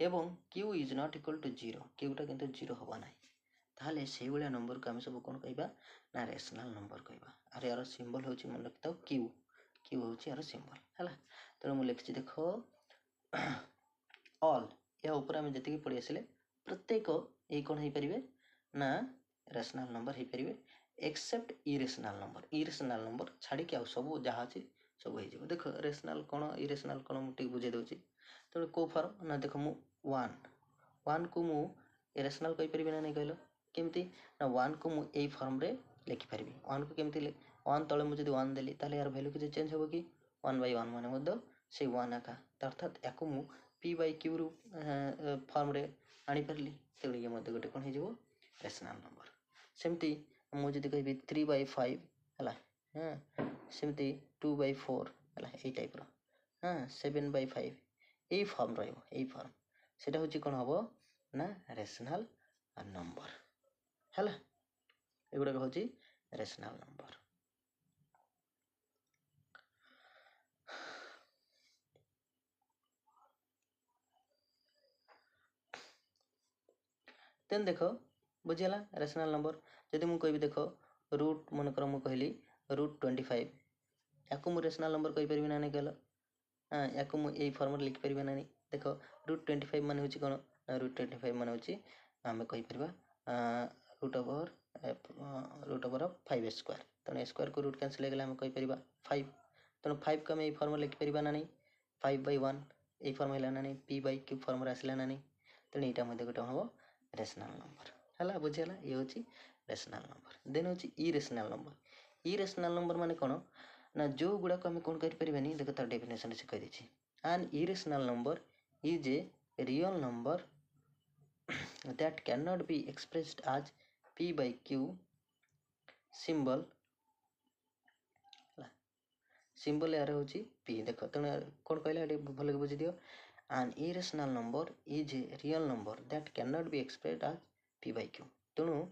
Speaker 1: एवं q is not equal to 0 q टा किंतु 0 होबा नाही ताले सेई भलिया नंबर को हम सब कोन कहबा ना रेशनल नंबर कहबा अरे यार सिंबल होछि मन रखताओ q q होछि यार सिंबल हला त मु लिखछि देखो ऑल या ऊपर हम जति की पढि आसिले प्रत्येक ए कोन हे परिबे ना रेशनल नंबर हे परिबे एक्सेप्ट इरेशनल नंबर छाड़ी के आ सब जहाँ अच्छी सब हो देख रेशनल कौन इरेशनल कौन मुझे बुझे दूसरी तेज कौ फॉर्म ना देख मु वन को मु इरेशनल कहीपरि ना नहीं कहल केमती ना वन को मु ए फॉर्म रे लिखिपारि वन को केमती वन तले मुझे वन देली ताले यार वैल्यू किसी चेंज हो कि 1/1 माने से वन आका अर्थात या मु p बाई क्यू रु फॉर्म रे आनी पारली तेणु ये गोटे कौन हो रेशनल नंबर सेमती मुझे कहि 3/5 है हाँ सेमती 2/4 है यही टाइप रो हाँ 7/5 यही फॉर्म रही फॉर्म सेटा हूँ कौन हम ना रेशनल नंबर है एगुड़ाक हूँ रेशनल नंबर देन देख बुझीगला रेशनल नंबर जदि मुझे कहबी देख रूट मनकर मुझे कहली रूट 25 या मुझे रेशनल नंबर कहीपर ना नहीं कहल हाँ या मुझे फॉर्म लिखिपर ना नहीं देख रूट 25 मान हूँ कौन रूट 25 मान हूँ आम कहीपर रूट ओवर 5 स्क्वायर तेणु स्क्वायर को रूट कैंसिल होगा आम कहीपर 5 तेणु 5 को आम फॉर्म लिखिपर ना नहीं 5/1 ये फॉर्म है ना नहीं p बाई क्यू फॉर्म आसला ना नहीं तेणु यहाँ गोटे हम रेशनल नंबर है बुझीगला ये हूँ रेशनल नंबर देन हूँ इरेशनल नंबर माने कौन ना जो गुड़ाक आम कौन करें देख तार डेफिनेशन से कही an irrational number is a real number that cannot be expressed as p by q symbol symbol यार हूँ p देख तेणु कौन कहले भल बुझी दियो an irrational number is a real number that cannot be expressed as p by q तेणु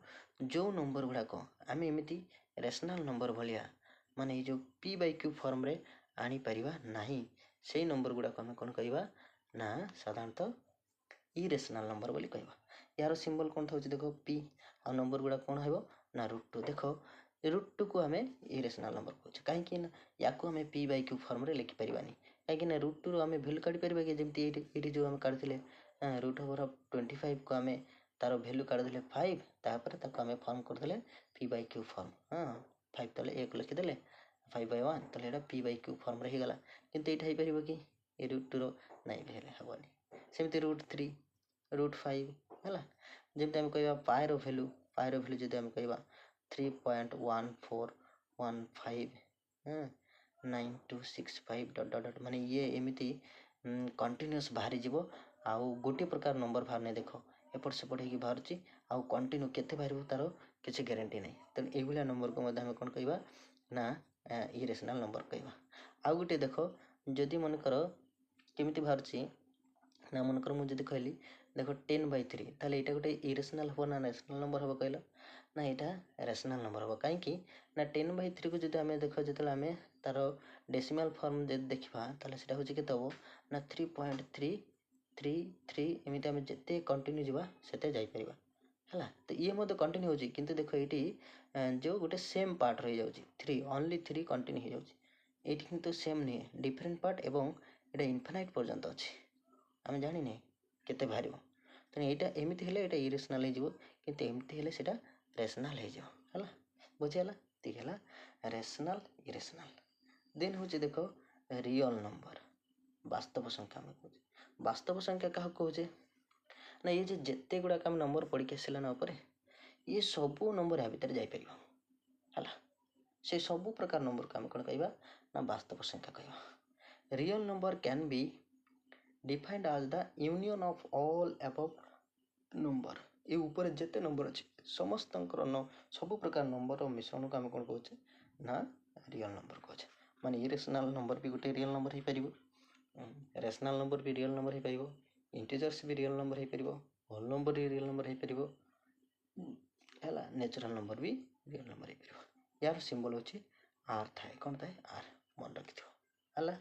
Speaker 1: जो नंबर गुड़ाक आम एमती रेशनल नंबर भाया माने जो p by q फॉर्म रे आनी परिवा नहीं से नंबर गुड़ाक आम कौन कहवा ना साधारणतः इरेशनल नंबर बोली कहवा यार सिंबल कौन था देख p आ नंबर गुड़ा कौन हो ना √2 देख √2 को आम इरेशनल नंबर कहे कहीं या आम p बाई क्यू फॉर्म रे लिखिपर कहीं √2 रो आम भैल्यू काढ़ी पार कि जमी जो आम काढ़ी रूट ओवर 25 को आम तार भैल्यू काढ़ी 5 तापर आम फॉर्म करदे p बाई क्यू फॉर्म हाँ 5 तले 1 लिखिदे 5/1 तले यहाँ p बाई क्यू फॉर्म रे होगला किंतु यहाँ हो कि √2 रो नाई भेले हेनी सेमती √3 √5 है जमी आम कह पाएर भैल्यू जब आम कह 3.1415 9265 डट डट डट माने ये एमती कंटिन्यूअस बाहरी जीव आउ गोटे प्रकार नंबर बाहर देख एपट सेपट हो बाहर आउ कंटिन्यू केते बाहर तार किसी ग्यारंटी नहीं तेणु ये नंबर को आम कौन कह ना इरेशनल नंबर कहवा आउ गोटे देख जदि मनकर केमी बाहर ना मनकर मुझे कहली देख 10/3 ताले यहाँ गोटे इरेशनल हम ना रेशनल नंबर हम कहल ना यहाँ रेशनल नंबर हम कहीं ना 10/3 को जब आम देख जो आम तार डेसिमल फॉर्म देखा ताले हूँ के ना 3.333 एमती आम जिते कंटिन्यू जावा सेते जापर है तो ये मत कंटिन्यू हो किंतु देख ये जो गोटे सेम पार्ट रही जाऊँगी 3 ओनली 3 कंटिन्यू हो जाऊँगी ये किंतु सेम नुहे डिफरेंट पार्ट एवं ये इनफाइनाइट पर्यंत अच्छी आम जानी केते बाहर तेणु यहाँ एमती है ये इरेशनल हो किंतु एमती है सीटा रेशनल हो बुझीगला है रेशनल इरेशनल देन हूँ देख रियल नंबर वास्तव संख्या आम कहे वास्तव संख्या क्या कहे ना ये जिते गुड़ाक आम नंबर पढ़ के आसला ना उपर ये सबू नंबर या भितर जापर है से सबू प्रकार नंबर को आम कौन कहवा ना वास्तव संख्या कहवा real number can be defined as the union of all above number ये ऊपर जिते नंबर अच्छे समस्त सबू प्रकार नंबर मिश्रण को आम कौन कहे ना रियल नंबर कहे माने इरेशनल नंबर भी गोटे रियल नंबर हो पार रेशनल नंबर भी रियल नंबर हो पारिबो, इंटीजर्स भी रियल नंबर हो पारिबो, होल नंबर भी रियल नंबर हो पारिबो, हैला नेचुरल नंबर भी रियल नंबर हो पारिबो। यार सिंबल होची आर थाए, कोन थाए आर, मन रखिथो हैला।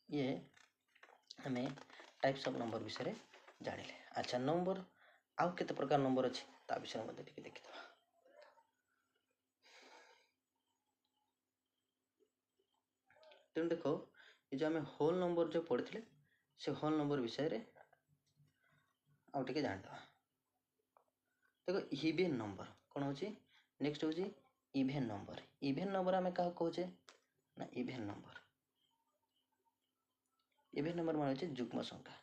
Speaker 1: ये हमें टाइप्स ऑफ नंबर विषय जानिले। अच्छा नंबर आउ केते प्रकार नंबर अछि ता विषय मध्ये टिके देखिथवा। तेणु देखो ये जो हमें होल नंबर जो पढ़िथिले से होल नंबर विषय रे आउ टिके जानिदवा। देखो इवेन नंबर कोन होची, नेक्स्ट होची इवेन नंबर। इवेन नंबर हमें का कहूचे ना इवेन नंबर, इवेन नंबर माने होची युग्म संख्या।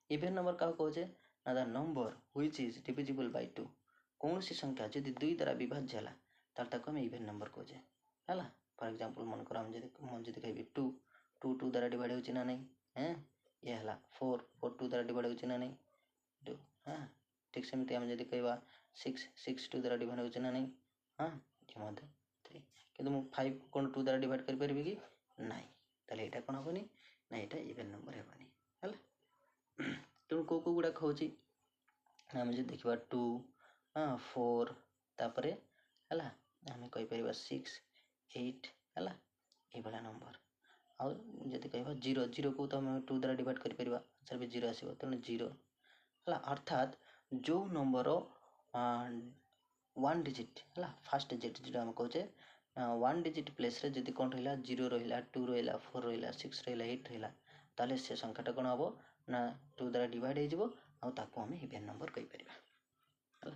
Speaker 1: इवेन नंबर का कहूचे ना the number which is divisible by 2। कौन सी संख्या यदि 2 द्वारा विभाज्य होला तार ताको हम इवेन नंबर कहूचे हैला। फॉर एग्जांपल मन कर हम जदी कहबी 2 2 2 द्वारा डिवाइड होची ना नहीं हैं, ये हला 4 4 2 द्वारा डिवाइड होची ना नहीं 2 हां। ठीक सेमती हम जदी कहबा 6 6 2 द्वारा डिवाइड होची ना नहीं हां, ये मध्ये 3 किंतु मु 5 कोन 2 द्वारा डिवाइड कर परबी कि नहीं, ताले एटा कोन होबनी ना एटा इवेन नंबर हेबनी हैला। तेणु को गुड़ा होची आम जो देखा 2 हाँ 4 तापरे हैला आम कहि परिबा 6 8 हैला ए वाला नंबर। आउ जदि कहबा 0 0 को तो हम 2 द्वारा डिवाइड कर परिबा आंसर भी 0 आसीबो, तेणु 0 हैला। अर्थात जो नंबर 1 डिजिट हैला फर्स्ट डिजिट जो हम कहचे 1 डिजिट प्लेस रे जदि कोन रहिला 0 रहिला 2 रहिला 4 रहिला 6 रहिला 8 रहिला ताले से संख्याटा कोन हबो ना 2 द्वारा डिवाइड हो जिवो आ ताको हम इवेन नंबर कहि परिबा हैला।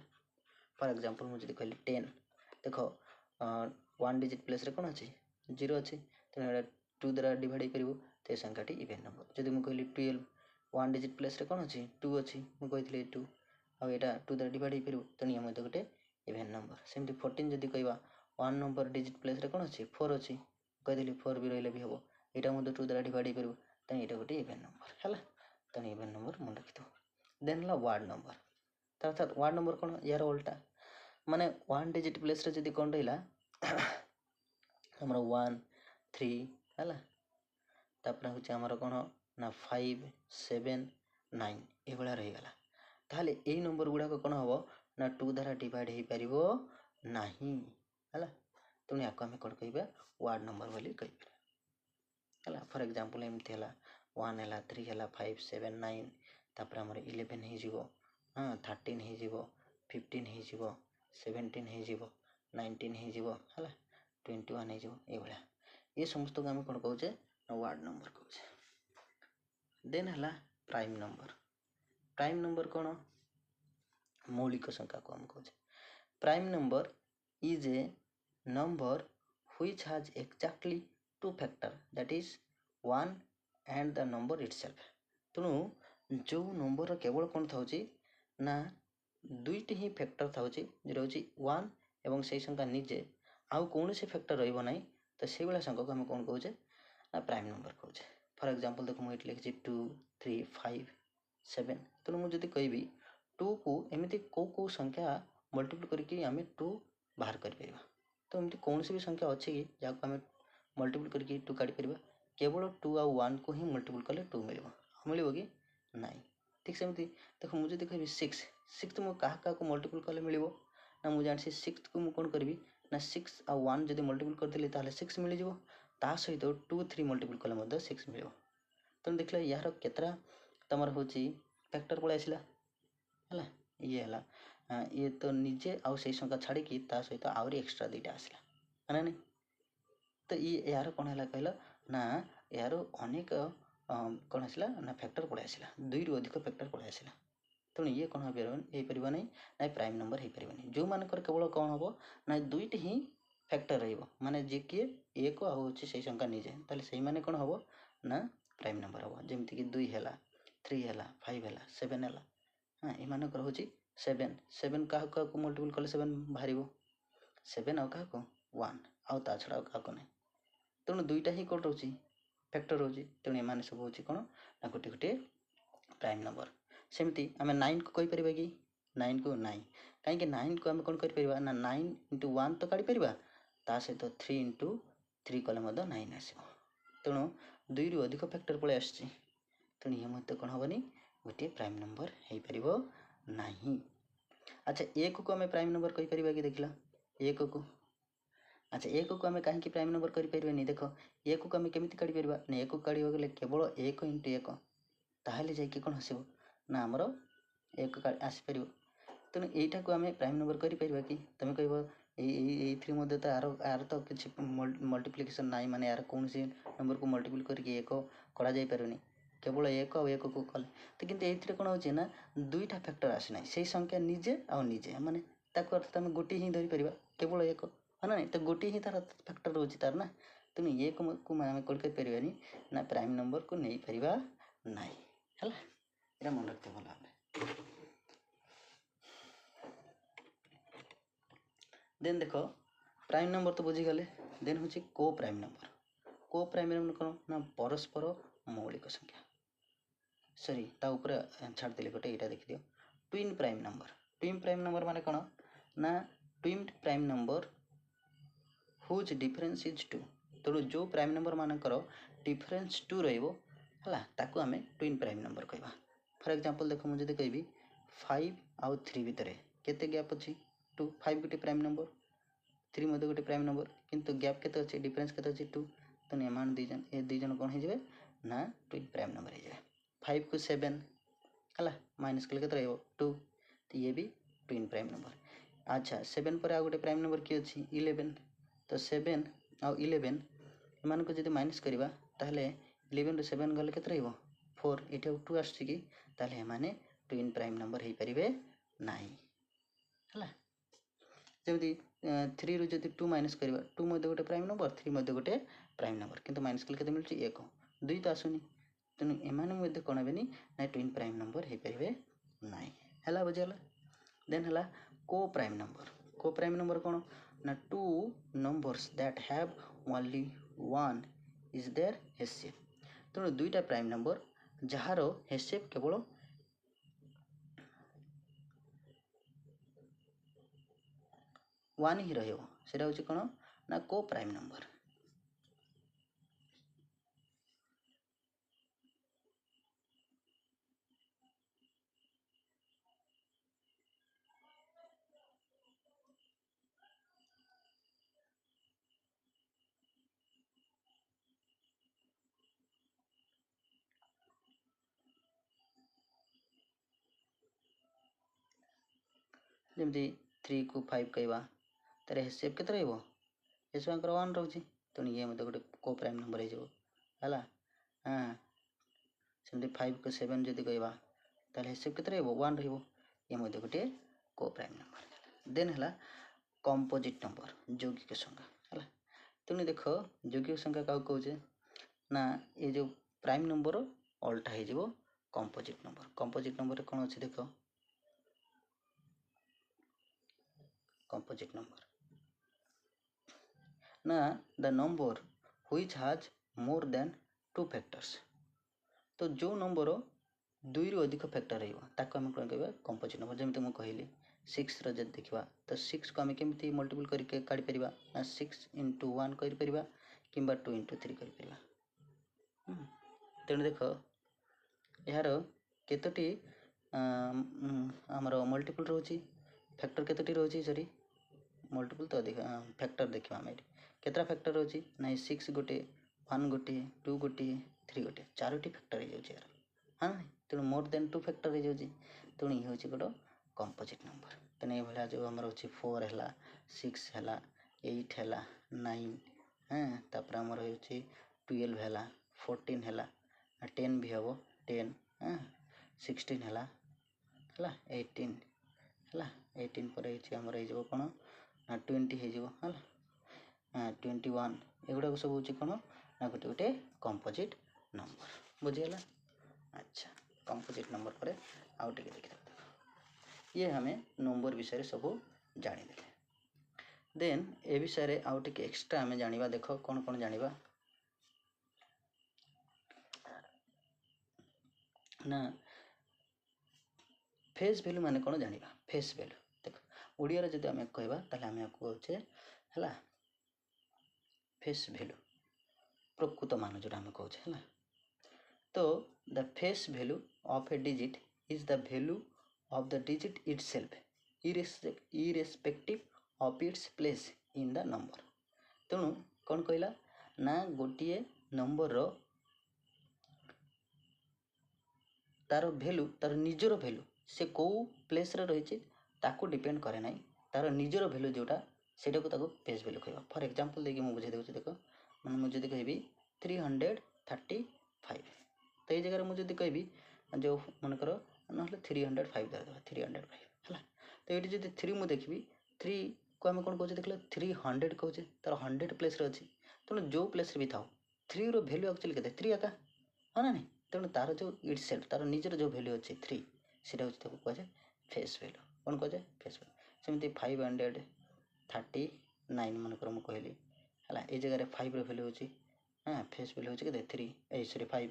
Speaker 1: फॉर एग्जांपल मु जदि कहली 10 देखो 1 डिजिट प्लेस रे कोन अछि 0 अछि, तेणु 2 द्वारा डिवाइड हो परिबो ते संख्याटी इवेन नंबर। जदि मु कहली 12 1 डिजिट प्लेस रे कोन अछि 2 अछि, मु कहितले 2 आ एटा 2 द्वारा डिवाइड हो परिबो तेणु हम गोटे इवेन नंबर। सेमती 14 जदि कहबा 1 नंबर डिजिट प्लेस रे कोन अछि 4 अछि, कहितले 4 भी रहले भी हबो, एटा मध्ये 2 द्वारा डिवाइड हो परिबो तेणु एटा गोटे इवेन नंबर हैला। तेणु इवेन नंबर मन रखिथो। देन ला वार्ड नंबर, अर्थात वार्ड नंबर कोन यार उल्टा माने 1 डिजिट प्लेस रे जदि कोन रहिला हमरा 1 3 हैला तापर होची हमरा कोन ना 5 7 9 ए बळा रहि गला, ताले ए नंबर गुडा को कोन हबो ना 2 द्वारा डिवाइड हे परिबो नाही हैला। तेणु याको हम कोन कहिबा वार्ड नंबर बोली कहिबा हैला। फॉर एग्जांपल एमती हला 1 हला 3 हला 5 7 9 तापर हमर 11 हे जिवो हां 13 हे जिवो 15 हे जिवो 17 हे जिवो 19 हे जिवो हला 21 हे जिवो ए बळा ये समस्त को हम कोन कहउचे वार्ड नंबर कहउचे। देन हला प्राइम नंबर। प्राइम नंबर कोन मौलिक संख्या को हम कहउचे। Prime number is a number which has exactly two factor that is 1 and the number itself। तेणु जो नंबर केवल कौन थाउची ना दुईटी ही फैक्टर थाउची जे रहउची 1 एवं से संख्या निजे आउ कौन से फैक्टर रहइबो नाही तो से वाला संख्या को हम कौन कहउचे ना प्राइम नंबर कहउचे। फॉर एग्जांपल देखो मैं लिखि 2 3 5 7 तेणु मु जदि कहबी 2 को एमिति को संख्या मल्टीप्लाई करके आमे 2 बाहर कर परिबा, तो एमती कौन सी भी संख्या अच्छी कि जाको आमे मल्टीप्लाई करके 2 काढी परिबा, केवल 2 आ 1 को ही मल्टीप्लाई कले 2 मिलिबो, मिलिबो कि नाही। ठीक सेमती देखो मु जदि कहबी 6 6 मु काहा को मल्टीप्लाई कले मिलिबो ना मु जानसी 6 को मु कोन करबी ना 6 आ 1 जदि मल्टीप्लाई कर देली ताले 6 मिलि जिवो, ता सहित 2 3 मल्टीप्लाई कले मध्ये 6 मिलिबो। तो देखला यार केतरा तमर होची फैक्टर पळे आसिला हला। ये हला ये तो निजे आउ से संख्या छाड़ी की ता सहित आउरी एक्स्ट्रा दुईटा आसला माने नहीं। तो ये यार कोन हला कहला ना यार अनेक कोन आसला ना फैक्टर पळे आसला, दुई रु अधिक फैक्टर पळे आसला। तेणु ये कोन हे परिबा नहीं ना प्राइम नंबर हे परिबा नहीं। जो मानकर केवल कोन हबो ना दुईटी ही फैक्टर रहइबो माने जे के एक आ होची से संख्या निजे ताले सेही माने कोन हबो ना प्राइम नंबर हबो। जेमति कि 2 हला 3 हला 5 हला 7 हला हां ए मानकर होची 7 7 का को मल्टीपल कले 7 बाहरिबो 7 आ का को 1 आ ता छडा का को नहीं। तेणु दुईटा ही कोन रहउची फैक्टर रहउची, तेणु ए माने सब होची कोन ना गोटे गोटे प्राइम नंबर। सेमती आमे 9 को कहि परिबा कि 9 को नहीं काहे कि 9 को आमे कोन करि परिबा ना 9 * 1 तो काढी परिबा ता सहित 3 * 3 कले मध्ये 9 आसीबो। तेणु दुई रु अधिक फैक्टर पळै आछि तेणु ये मते कोन हबनी गोटे प्राइम नंबर हे परिबो नाही। अच्छा एक को हमें प्राइम नंबर कहि परिबा कि देखला एक को। अच्छा एक को हमें कहीं प्राइम नंबर करि परिबेनी देख एक को हमें केमिति काढि परिबा ने एक को काढिबा गेले केवल 1 * 1 ताहले जाई कि कोन हसिबो ना हमरो एक आसी परिबो तेणु एटा को हमें प्राइम नंबर करि परिबा कि तमे कहबो ए थ्री मध्ये तो आर तो किछि मल्टीप्लिकेशन नाही माने यार कोनसी नंबर को मल्टीपल करके एक करा जाई परनी केवल एक और एक को कले तो किंतु एथिरे कोन होची ना दुईटा फैक्टर आसी नाही सेही संख्या निजे आ निजे माने ताको अर्थ तमे गोटी ही धरि परिबा केवल एक है ना तो गोटी ही तार फैक्टर रोची तार ना तेणु एक को आम कौन कर परिबानी ना प्राइम नंबर को नहीं परिबा नाही हला एटा मन रखते भल भाबे। देन देखो प्राइम नंबर तो बुझी गले देन होची को प्राइम नंबर कौन ना परस्पर मौलिक संख्या सॉरी ता ऊपर छाड़ देले गोटे एटा देखि दियो ट्विन प्राइम नंबर माने कौन ना twin prime number whose difference is 2 तेणु जो प्राइम नंबर मानकर डिफरेंस 2 रहिबो हला ताको आमे ट्विन प्राइम नंबर कहबा। फॉर एग्जांपल देखो मु जदी कहबी 5 आउ 3 भितरे केते गैप अछि 2 5 गोटे प्राइम नंबर 3 मध्ये गोटे प्राइम नंबर किंतु गैप केते अछि डिफरेंस केते अछि 2 तेणु एमान दी जन कोन हे जेबे ना ट्विन प्राइम नंबर हे जेबे 5 को 7 हला माइनस कले केते रहइबो 2 तो ये भी ट्विन प्राइम नंबर। अच्छा 7 पर आ गोटे प्राइम नंबर की अछि 11 तो 7 आउ 11 एमान को जदी माइनस करबा ताहले 11 रो 7 गले केते रहइबो 4 एटा 2 आछि कि ताहले एमाने ट्विन प्राइम नंबर हे परिबे नाही हला जेमति 3 रो जदी 2 माइनस करबा 2 मध्ये गोटे प्राइम नंबर 3 मध्ये गोटे प्राइम नंबर किंतु माइनस कले केते मिलछि 1 2 तो आसुनी तेणु एमाने मध्ये कोन हेबेनी ना ट्विन प्राइम नंबर हे परिबे नाही हला बुझला। देन हला को प्राइम नंबर कोन ना two numbers that have only one is their हेसियप तेणु दुईटा प्राइम नंबर जहार हेसियप केवल वन ही रहिबो सेटा होची कोन ना को प्राइम नंबर। जेमती 3 को 5 कहबा तार हेसियप केते रहइबो हेसियप 1 रहउची तेणु ये मध्ये गोटे को प्राइम नंबर हे जेबो हला हां सेमती 5 को 7 जदी कहबा तार हेसियप केते रहइबो 1 रहइबो ये मध्ये गोटे को प्राइम नंबर। देन हला कंपोजिट नंबर यौगिक संख्या हला तेणु देखो यौगिक संख्या का कहउचे ना ये जो प्राइम नंबर अल्टा हे जेबो कंपोजिट नंबर रे कोन अछि देखो कंपोजिट नंबर ना the number which has more than 2 factors तो जो नंबर 2 रु अधिक फैक्टर रहइबो ताको हम कोन कहबा कंपोजिट नंबर जेमते मु कहिली 6 रो जद देखबा तो 6 को हम केमती मल्टीपल करके काढी परिबा ना 6 * 1 करि परिबा किंबा 2 * 3 करि परिबा तेणु देखो यार केतोटी हमरो मल्टीपल रहउची फैक्टर केतोटी रहउची सॉरी मल्टीपल तो अधिक फैक्टर देखिबा हम केतरा फैक्टर रहउची ना 6 गोटे 1 गोटे 2 गोटे 3 गोटे चारोटी फैक्टर हे जाउची यार हां तेणु मोर देन 2 फैक्टर हे जाउची तेणु ये होची गोटो कंपोजिट नंबर तेणु ए भला जो हमर होची 4 हला 6 हला 8 हला 9 हां तापर हमर होची 12 हला 14 हला 10 भी हबो 10 हां 16 हला 18 हला 18 पर होची हमर हे जबो कोन 20 हे जबो हला 21 एगुडा सब होची कोन ना गोटे गोटे कंपोजिट नंबर बुझियला। अच्छा कंपोजिट नंबर पर आउट के देखि ये हमें नंबर विषय सब जानि देले। देन ए विषय आउट के एक्स्ट्रा हमें जानिबा देखो कोन कोन जानिबा ना फेस वैल्यू माने कोन जानिबा फेस वैल्यू देखो ओडिया रे जदी हमें कहबा ताले हमें को होचे हला फेस वैल्यू प्रकृत मान जोटा आम कहे। तो the face value of A digit is the value of the digit itself irrespective of its place in the number. तेणु कौन कहला ना गोटे नंबर तार वैल्यू तार निजर वैल्यू से कौ प्लेस रे रही ताको डिपेंड करे ना तार निजर वैल्यू जोटा सेटा को फेस वैल्यू कहवा। फॉर एग्जांपल देखिए मुझे बुझे देख मैं मुझे कहि 335 तो ये जगह मुझे कहि जो मनकर ना 305 दे 305 है। तो ये जो 3 मुझे देखी 3 को आम कौन कहे देख 300 कहे तार 100 प्लेस अच्छी तेणु जो प्लेस भी था 3 रो वैल्यू एक्चुअली के 3 एका हाँ ना नहीं तेणु तार जो इट सेल्फ तार निजर जो वैल्यू अच्छे 3 से कहुए फेस वैल्यू कौन कहुए फेस वैल्यू। सेमती 539 मनकर मुझे कहली है ये जगह 5 रो वैल्यू अच्छी हाँ फेस वैल्यू होची के 3 सॉरी 5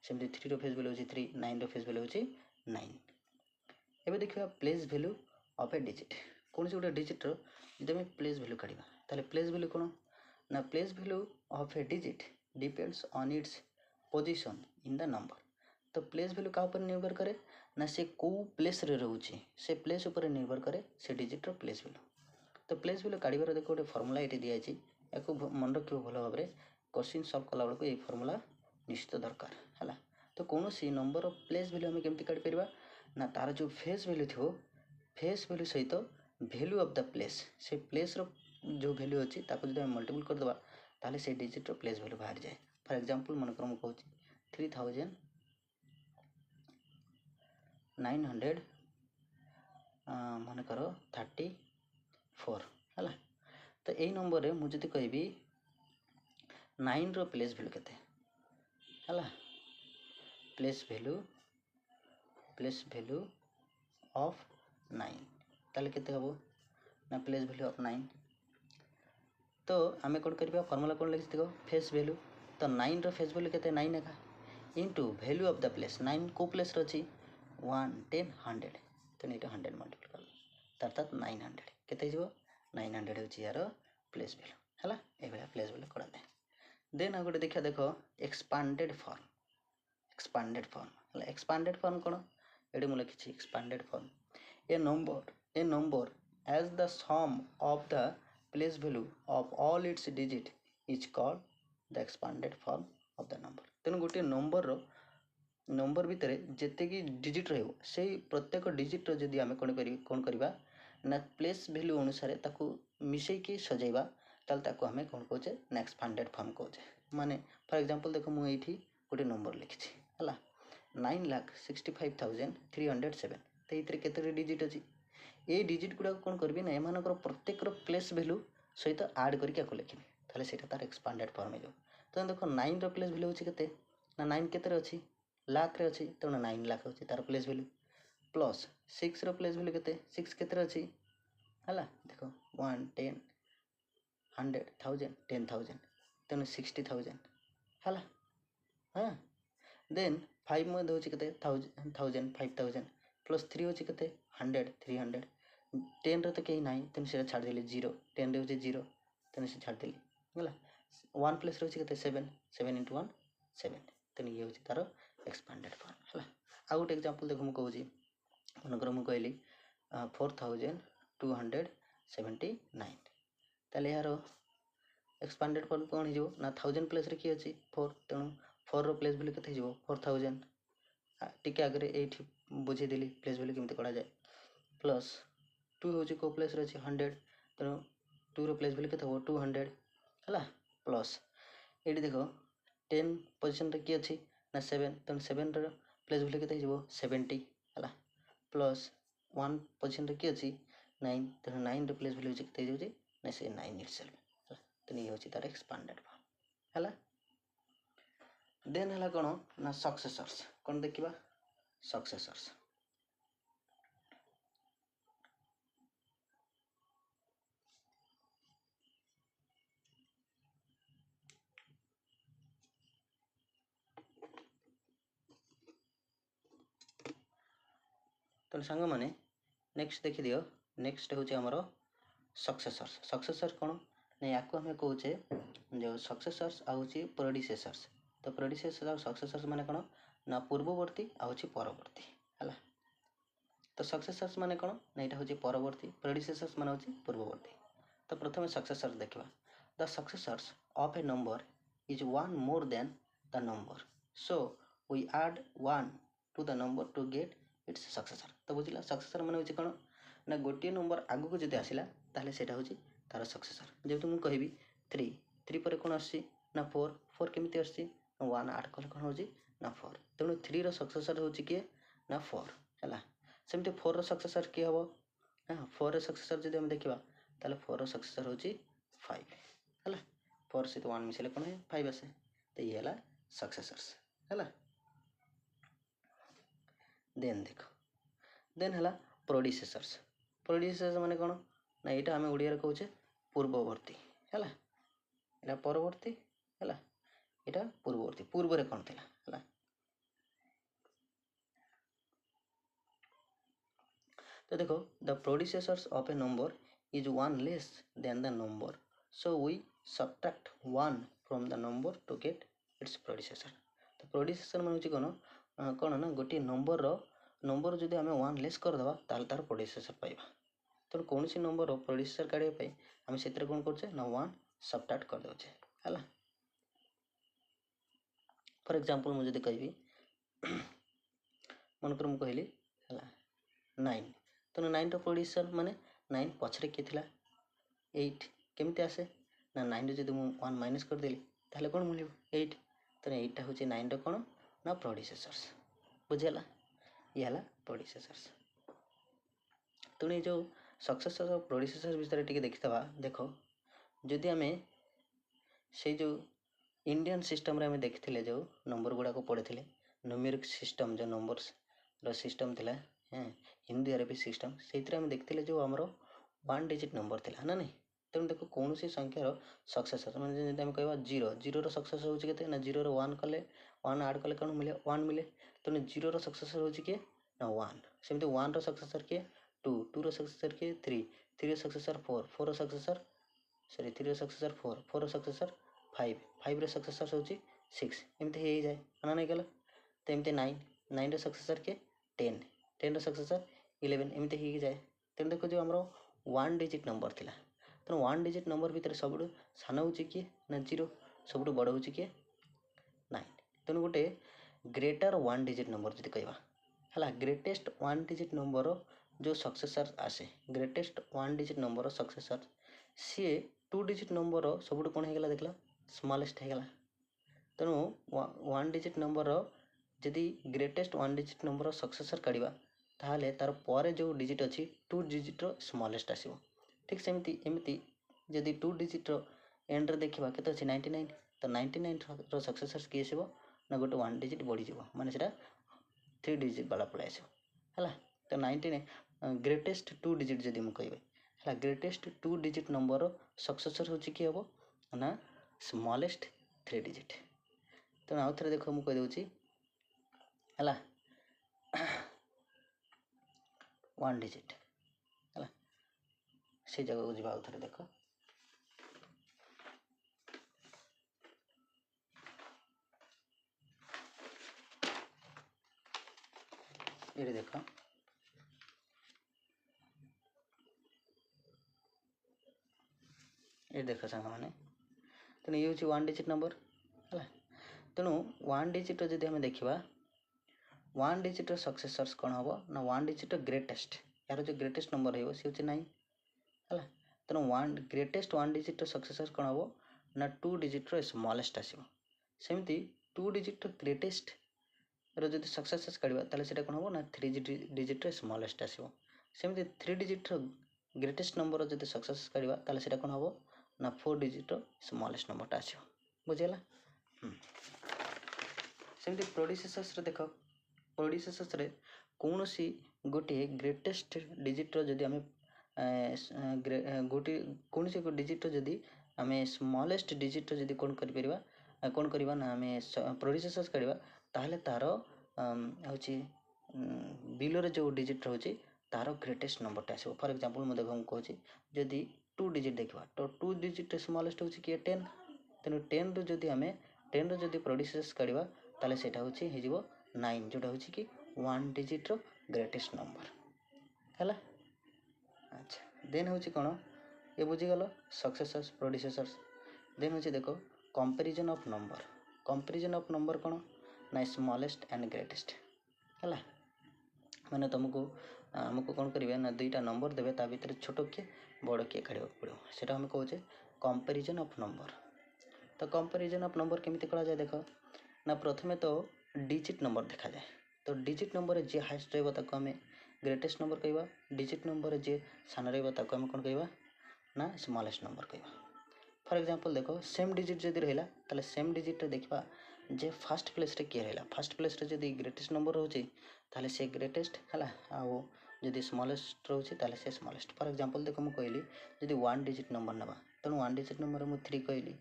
Speaker 1: सेमती 3 रो फेस वैल्यू होची 3 9 रो फेस वैल्यू होची 9। एबे देखिबा place value of A digit कौन से गोटे डिजिट रो जब हम प्लेस वैल्यू काढिबा ताले प्लेस वैल्यू कौन ना place value of A digit depends on its position in the number. तो प्लेस वैल्यू का ऊपर निर्भर करे ना से को प्लेस रे रहउची से प्लेस ऊपर निर्भर करे से डिजिट रो प्लेस वैल्यू। तो प्लेस वैल्यू काढिबार देखो गोटे फार्मूला एटी दिया अछि याको मन रखियो भलो भाबरे क्वेश्चन सॉल्व कला बेलको ये फार्मूला निश्चित दरकार है। तो कौन सी नंबर ऑफ प्लेस वैल्यू हमें केमती काढि परिबा ना तार जो फेस वैल्यू थो फेस वैल्यू सहित वैल्यू ऑफ द प्लेस से प्लेस रो जो वैल्यू अच्छी ताको जब हम मल्टीपल कर दबा ताले से डिजिट रो प्लेस वैल्यू बाहर जाए। फॉर एग्जांपल मन कर कहूँ 3900 मन कर 34 है। तो यही नंबर रे मुझे कहबी 9 रो प्लेस वैल्यू केते है प्लेस वैल्यू ऑफ 9 ताले केते हबो ना प्लेस वैल्यू ऑफ 9। तो आम कौन करवा फॉर्मूला कौन लिखी देखो फेस वैल्यू तो 9 रो फेस वैल्यू केते 9 एका into value of the place 9 को प्लेस रची 1 10 100 तो नहीं 100 मल्टीपल कर अर्थात 900 केते जीवो 900 होची यार प्लेस वैल्यू हैला ए बेला प्लेस वैल्यू करा दे। देन आ गोटे देखा देखो एक्सपांडेड फॉर्म हैला एक्सपांडेड फॉर्म कोन एडी मु लिखी expanded form A number as the sum of the place value of all its digit is called the expanded form of the number। तेणु गोटे number भितर जिते कि डिजिट रहिबो से प्रत्येक डिजिट रो जदी आमे कोन करबा ना प्लेस वैल्यू अनुसार ताको मिसै कि सजेबा ताल ताको आमे कोन कहूचे ना एक्सपांडेड फॉर्म कहूचे। माने फॉर एग्जांपल देखो मु एठी गोटे नंबर लिखिछि हला 9,65,307 तो इतरे केते डिजिट अछि ये डिजिट गुड़ा कौन करी ना एम प्रत्येक प्लेस वैल्यू सहित आड करके लिखी ताले सेटा तार एक्सपांडेड फॉर्म हो। तो देखो 9 रो प्लेस वैल्यू होची केते ना 9 केते अछि लाख रे अछि तो 9 लाख होची तार प्लेस वैल्यू प्लस 6 रो प्लेस वैल्यू केते 6 केते अछि हला देखो 1 10 100 1000 10,000 तो 60,000 हला हां। देन 5 मध्ये होची केते 1000 5000 प्लस 3 होची केते 100 300 10 रे तो कहीं नहीं तेन से छाड़ देली 0 10 रे होची 0 तेन से छाड़ देली हला 1 प्लस रे होची केते 7 7 into 1 7 तेन ये होची तारो एक्सपांडेड फॉर्म हला। आ गुड एग्जांपल देखो मु कहूची मनकर मु कहली 4279 ताले यारो एक्सपांडेड फॉर्म कोन हिजो ना 1000 प्लस रे की अछि 4 तेनु 4 रो प्लेस वैल्यू केते हिजो 4000 टिके आगे एठी बुझे देली प्लेस वैल्यू केमते करा जाए प्लस 2 होची को प्लेस रे 100 तेनु 2 रो प्लेस वैल्यू केते हो 200 हला प्लस एठी देखो 10 पोजीशन रे की अछि ना 7 तेनु 7 रो प्लेस वैल्यू केते हिजो 70 हला प्लस 1 पोजीशन रे की अछि 9 तेनु 9 रो प्लेस वैल्यू केते हिजो ना से 9 इटसेल्फ तेनु ये होची तार एक्सपांडेड फॉर्म हला। देन हला कोन ना सक्सेसर्स कोन देखिबा सक्सेसर्स तो सांग माने नेक्स्ट देखि दियो नेक्स्ट होची हमरो सक्सेसर्स कोन ना याको हमें कहूचे जो सक्सेसर्स आउची प्रेडिसेसर्स। तो प्रेडिसेसर्स और सक्सेसर्स माने कौन ना पूर्ववर्ती आउची परवर्ती हला। तो सक्सेसर्स माने कौन ना यहाँ हूँ परवर्ती, प्रेडिसेसर्स माने हूँ पूर्ववर्ती। तो प्रथम सक्सेसर्स देखा। The successors of a number is one more than the number, so we add one to the number to get its successor. तो बुझला सक्सेसर माने हूँ कौन ना गोटे नंबर आगू को जब आसला ताहले सेटा हूँ तार सक्सेसर। जेहेतु मुझे कहबी 3 3 पर कौन आसी ना 4 4 केमी आसी 1 8 कले कौन हूँ ना 4, तेणु 3 रो सक्सेसर हूँ किए ना 4 है। सेमती 4 रो सक्सेसर किए हम हाँ 4 रो सक्सेसर जब हम देखा ताहले 4 रो सक्सेसर हूँ 5 है। 4 सहित 1 मिसले कौन है 5 आसे। तो ये है सक्सेसर्स है। देन देख देन है प्रोडिसेसर्स। प्रोडिसेसर्स माने कौन ना यहाँ आम ओडिया कहे पूर्ववर्ती है, यहाँ परवर्ती है, यहाँ पूर्ववर्ती पूर्व कौन थी है। तो देखो the predecessors of a number is one less than the number, so we subtract one from the number to get its predecessor. तो प्रोडिसेसर मान कौन कौन ना गोटे नंबर जब आम वन लेस करदे तार प्रोडिसेसर पाइबा। तेणु कौन सी नंबर प्रोडिसेसर काढ़ापी आम से कौन कर ना वन सबट्रैक्ट करदे है। फॉर एग्जांपल मुझे कहि मनकर मुझे कहली है 9, तेणु 9 प्रोडिसेसर माने 9 पछरे किए थिला 8 केमती आसे ना 9 जब मुझे 1 माइनस करदेली ताहले कौन मिल 8, तेणु 8 हूँ 9 कौन ना प्रोडिसेसर्स बुझेगा। ये है प्रोडिसेसर्स। तेणु ये जो सक्सेसर और प्रोडिसेसर विषय टी देखा देख जदि आम से जो इंडियन सिस्टम रे देखते जो नंबर गुड़ाक पढ़ी थे न्यूमेरिक सिस्टम जो नंबर्स रो सिस्टम थिला हिंदी अरबी सिस्टम से देखते जो आमर 1 डिजिट नंबर थिला ना नहीं। तेणु देख कौन सी संख्यार सक्सेसर मैंने जब कह 0 0 सक्सेसर हूँ के ना 0 1 कले 1 ऐड कले कौन मिले 1 मिले, तेणु 0 सक्सेसर हूँ किए ना 1, सेमती 1 रो सक्सेसर किए 2 2 रो सक्सेसर किए 3 3 रो सक्सेसर 4 4 रो सक्सेसर सॉरी 3 रो सक्सेसर 4 4 रो सक्सेसर 5 5 रो सक्सेसर हूँ 6 एमती हो जाए ना नहीं गला। तो एमती 9 9 रो सक्सेसर किए 10 10 रो सक्सेसर 11 एमती हो जाए। तेणु देखो जो आमर 1 डिजिट नंबर थिला, तेणु 1 डिजिट नंबर भितर सब सान हूँ किए ना 0 सब बड़ हूँ किए 9, तेणु गोटे ग्रेटर 1 डिजिट नंबर जी कहवा है ग्रेटेस्ट 1 डिजिट नंबर जो सक्सेसर आसे ग्रेटेस्ट 1 डिजिट नंबर सक्सेसर सी 2 डिजिट नंबर सब कौन होगा देखला स्मॉलेस्ट होगा। तेणु 1 डिजिट नंबर जदि ग्रेटेस्ट 1 डिजिट नंबर सक्सेसर काढ़ा ताहले तार पर जो डिजिट अच्छी 2 डिजिट स्मॉलेस्ट आसो। ठीक सेमती एमती जदि 2 डिजिट एंड देखा के 99, तो 99 सक्सेसर किए आसो ना गोटे 1 डिजिट बढ़ीज माने से 3 डिजिट वाला पलि आस है। तो 99 ग्रेटेस्ट 2 डिजिट जदि मुझे कहे है ग्रेटेस्ट 2 डिजिट नंबर सक्सेसर हूँ कि हम ना स्मॉलेस्ट 3 डिजिट। तेणु आउ थे देख मुझे कहीदे है 1 डिजिट है से जगह को जावा आउ थे देख ये देख ये देख सांग मैंने। तेणु ये हूँ 1 डिजिट नंबर है। तेणु 1 डिजिट जदि आम देखा 1 डिजिट सक्सेसर्स कौन हम ना 1 डिजिट ग्रेटेस्ट यार जो ग्रेटेस्ट नंबर हो सी हूँ 9 है। तेणु 1 ग्रेटेस्ट 1 डिजिट सक्सेसर कौन हम ना 2 डिजिट स्मॉलेस्ट आसो। सेमती 2 डिजिट ग्रेटेस्ट जब सक्सेसर्स काढ़ा ताले से कौन हम ना 3 डिजिट स्मॉलेस्ट आसो। सेमती 3 डिजिट ग्रेटेस्ट नंबर जब सक्सेस काढ़ा ताले से कौन हम ना 4 डिजिट स्मॉलेस्ट नंबरटा आसो बुझेगा। सेमती प्रोडिसेसर्स देख प्रोडिसेसर्स कौन सी गोटे ग्रेटेस्ट डिजिट जदि आम गोटे कौन सी डिजिट जदि आम स्मॉलेस्ट डिजिट जदि कौन कौन करवा ना आम प्रोडिसेसर्स काढ़ा ताहले तार हूँ बिलो जो डिजिट रोचे तार ग्रेटेस्ट नंबरटा आसो। फॉर एग्जांपल मुझे देखो कहूँ जदि 2 डिजिट देखा तो 2 डिजिट स्मॉलेस्ट हूँ किए 10 तेणु 10 रु जदि आम 10 रु जदि प्रोडिसेस काढ़ा ताले सेटा होची हेजिवो 9 जोटा होची कि 1 डिजिट रो ग्रेटेस्ट नंबर हैला। अच्छा देन होची कोन ये बुझीगल सक्सेसर्स प्रोडिसेसर्स। देन होची देखो comparison of number. Comparison of number कोन ना स्मॉलेस्ट एंड ग्रेटेस्ट हैला। माने तुमको हमको कौन करेंगे ना दुईटा नंबर देवे ता भीतर छोट किए बड़ किए काढ़ा पड़ो सेटा हम कहे कंपैरिजन ऑफ नंबर। तो कंपैरिजन ऑफ नंबर केमिति करा जाए देख ना प्रथमे तो डिजिट नंबर देखा जाए। तो डिजिट नंबर जे हाईएस्ट रहबो ताको हमें ग्रेटेस्ट नंबर कहबा। डिजिट नंबर जे सान रहबो ताको हम कोन कहबा ना स्मॉलेस्ट नंबर कहबा। फॉर एग्जांपल देखो सेम डिजिट जदि रहला ताले सेम डिजिट रे देखबा जे फर्स्ट प्लेस रे के रहला। फर्स्ट प्लेस रे जदि ग्रेटेस्ट नंबर रहउची ताले से ग्रेटेस्ट हला आउ जदि स्मॉलेस्ट रहउची ताले से स्मॉलेस्ट। फॉर एग्जांपल देखो मु कहली जदि 1 डिजिट नंबर नबा तनु 1 डिजिट नंबर मु 3 कहली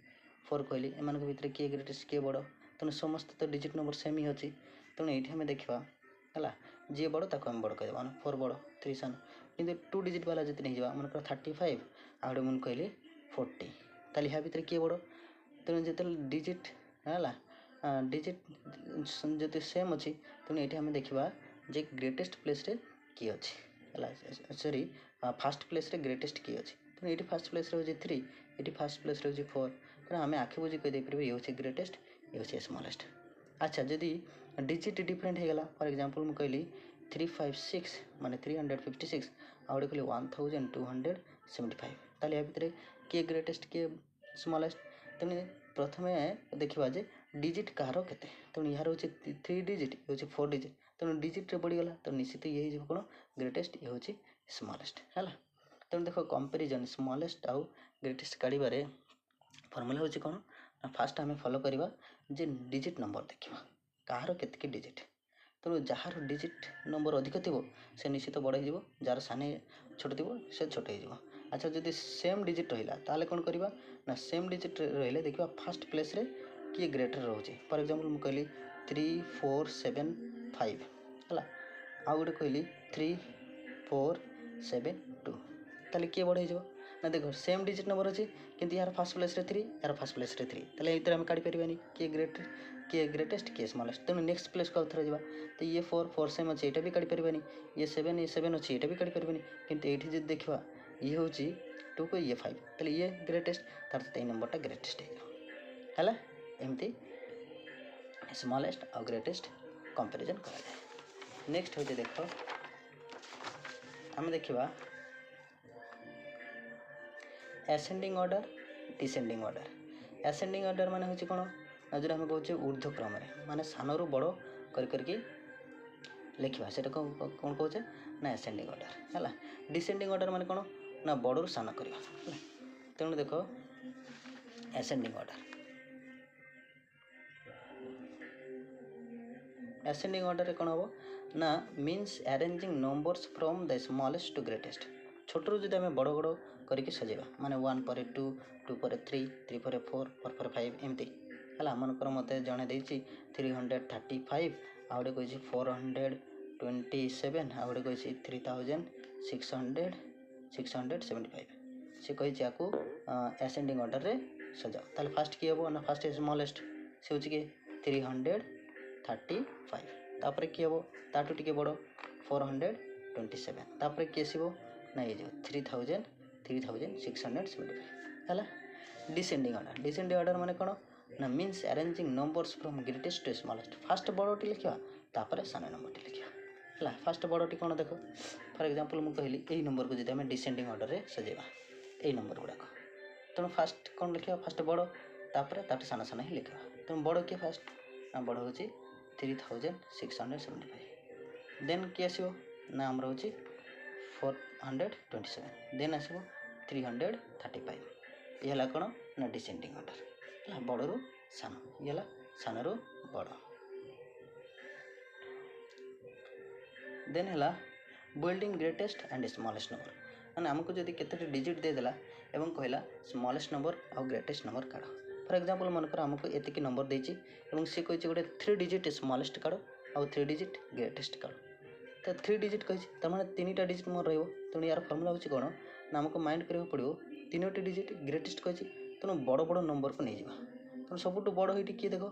Speaker 1: 4 कहली एमान के भितर के ग्रेटेस्ट के बड़ तनु समस्त तो डिजिट नंबर सेम ही अछि। तनु एठी हम देखबा हला जे बड़ ताको हम बड़ कहबा 4 बड़ 3 सान। किंतु 2 डिजिट वाला जति नै जबा मन 35 आउडे मुन कहली 40 ताले हा भितर के बड़ तनु जेतल डिजिट हला डिजिट जति सेम अछि तनु एठी हम देखबा जे ग्रेटेस्ट प्लेस रे की अछि हला सॉरी फर्स्ट प्लेस रे ग्रेटेस्ट की अछि। तनु एठी फर्स्ट प्लेस रे होजे 3 एठी फर्स्ट प्लेस रे होजे 4 तनु हमें आखे बुझी कह दे परबे ये होचे ग्रेटेस्ट ये होचे स्मॉलेस्ट। अच्छा जदि डिजिट डिफरेंट हे गला फॉर एग्जांपल मु कहली 356 माने 356 आउडे कहली 1275 ताले या भितर के ग्रेटेस्ट के स्मॉलेस्ट। तनु प्रथमे देखिबा जे डिजिट कहारो केते तनु यार होचे 3 डिजिट ये होचे 4 डिजिट तनु डिजिट रे बढ़ी गला तो निश्चित ये जे कोन ग्रेटेस्ट ये होचे स्मॉलेस्ट हला। तनु देखो कंपैरिजन स्मॉलेस्ट आउ ग्रेटेस्ट काढी बारे फॉर्मूला होची कोन ना फास्ट हमें फॉलो करबा जे डिजिट नंबर देखिबा कहारो केते के डिजिट तो जहार डिजिट नंबर अधिक थिबो से निश्चित बड़ हिजबो जार साने छोट थिबो से छोट हिजबो। अच्छा जदि सेम डिजिट रहिला ताले कोन करबा ना सेम डिजिट रहिले देखिबा फर्स्ट प्लेस रे की ग्रेटर रहउची। फॉर एग्जांपल मु कहली 3 4 7 5 हला आ गुटे कहली 3 4 7 2 ताले के बड़ हिजबो ना देखो सेम डिजिट नंबर अछि किंतु यार फर्स्ट प्लेस रे 3 यार फर्स्ट प्लेस रे 3 ताले इतर हम काढी परिबानी के ग्रेटेस्ट के स्मॉलेस्ट। तनु नेक्स्ट प्लेस को थरा जबा तो ये 4 4 सेम अछि एटा भी काढी परिबानी ये 7 अछि एटा भी काढी परिबानी किंतु एठी जे देखबा ये होची 2 को ये 5 ताले ये ग्रेटेस्ट तार ते नंबर टा ग्रेटेस्ट है हला। एमती स्मॉलेस्ट और ग्रेटेस्ट कंपैरिजन करा जाए। नेक्स्ट होचे देखो हम देखिबा ascending order descending order. Ascending order माने होची कोन नजर हम कहउचे ऊर्ध्व क्रम रे माने सानरू बड़ कर करके लिखिबा सेटा कोन कहउचे ना असेंडिंग ऑर्डर हला। डिसेंडिंग ऑर्डर माने कोन ना बड़ रु सान करबा हला। तेणु देखो असेंडिंग ऑर्डर असेंडिंग ऑर्डर रे कोन हो ना means arranging numbers from the smallest to greatest. छोट रु जदि हमें बड़ बड़ करके सजेबा माने 1 पर 2 2 पर 3 3 पर 4 4 पर 5 एमती हला। मनकर मते जणे देछि 335 आउडे कहछि 427 आउडे कहछि 3675 से कहछि आकू असेंडिंग ऑर्डर रे सजाओ ताले फास्ट की हबो ना फास्ट स्मॉलेस्ट से होछि के 335 तापर की हबो ताटू टिके बड़ 427 तापर की आसीबो ना ये जो 3675 हला। डिसेंडिंग ऑर्डर माने कोन ना means arranging numbers from greatest to smallest. First बड़टी लिखिबा तापर सान नंबरटी लिखिबा हला। फास्ट बड़टी कोन देखो फॉर एग्जांपल मु कहली एई नंबर को जदि हमें डिसेंडिंग ऑर्डर रे सजेबा एई नंबर गुडा तनु फास्ट कोन लिखिबा फास्ट बड़ तापर ताटे सान सान ही लिखिबा। तनु बड़ के फास्ट ना बड़ होची 3675 देन की आसीबो ना हमर होची 427 देन आसीबो 335 ये हला कोन ना डिसेंडिंग ऑर्डर हला बड़ रु सान ये हला सान रु बड़। देन हला building greatest and smallest number माने हमको जदि केते डिजिट दे देला एवं कहला स्मॉलेस्ट नंबर और ग्रेटेस्ट नंबर काढ। फॉर एग्जांपल मनकर हमको एते की नंबर देछि एवं से कहछि गोटे 3 डिजिट स्मॉलेस्ट काढ और 3 डिजिट ग्रेटेस्ट काढ। तो 3 डिजिट कहछि त माने 3टा डिजिट मोर रहइबो तनु यार फार्मूला होछि कोन ना हमको माइंड करबो पड़िबो 3टी डिजिट ग्रेटेस्ट कहछि तनु बड़ बड़ नंबर को नै जिबा ତେଣୁ ସବୁଠୁ ବଡ଼ ଏଇଠି କିଏ ଦେଖ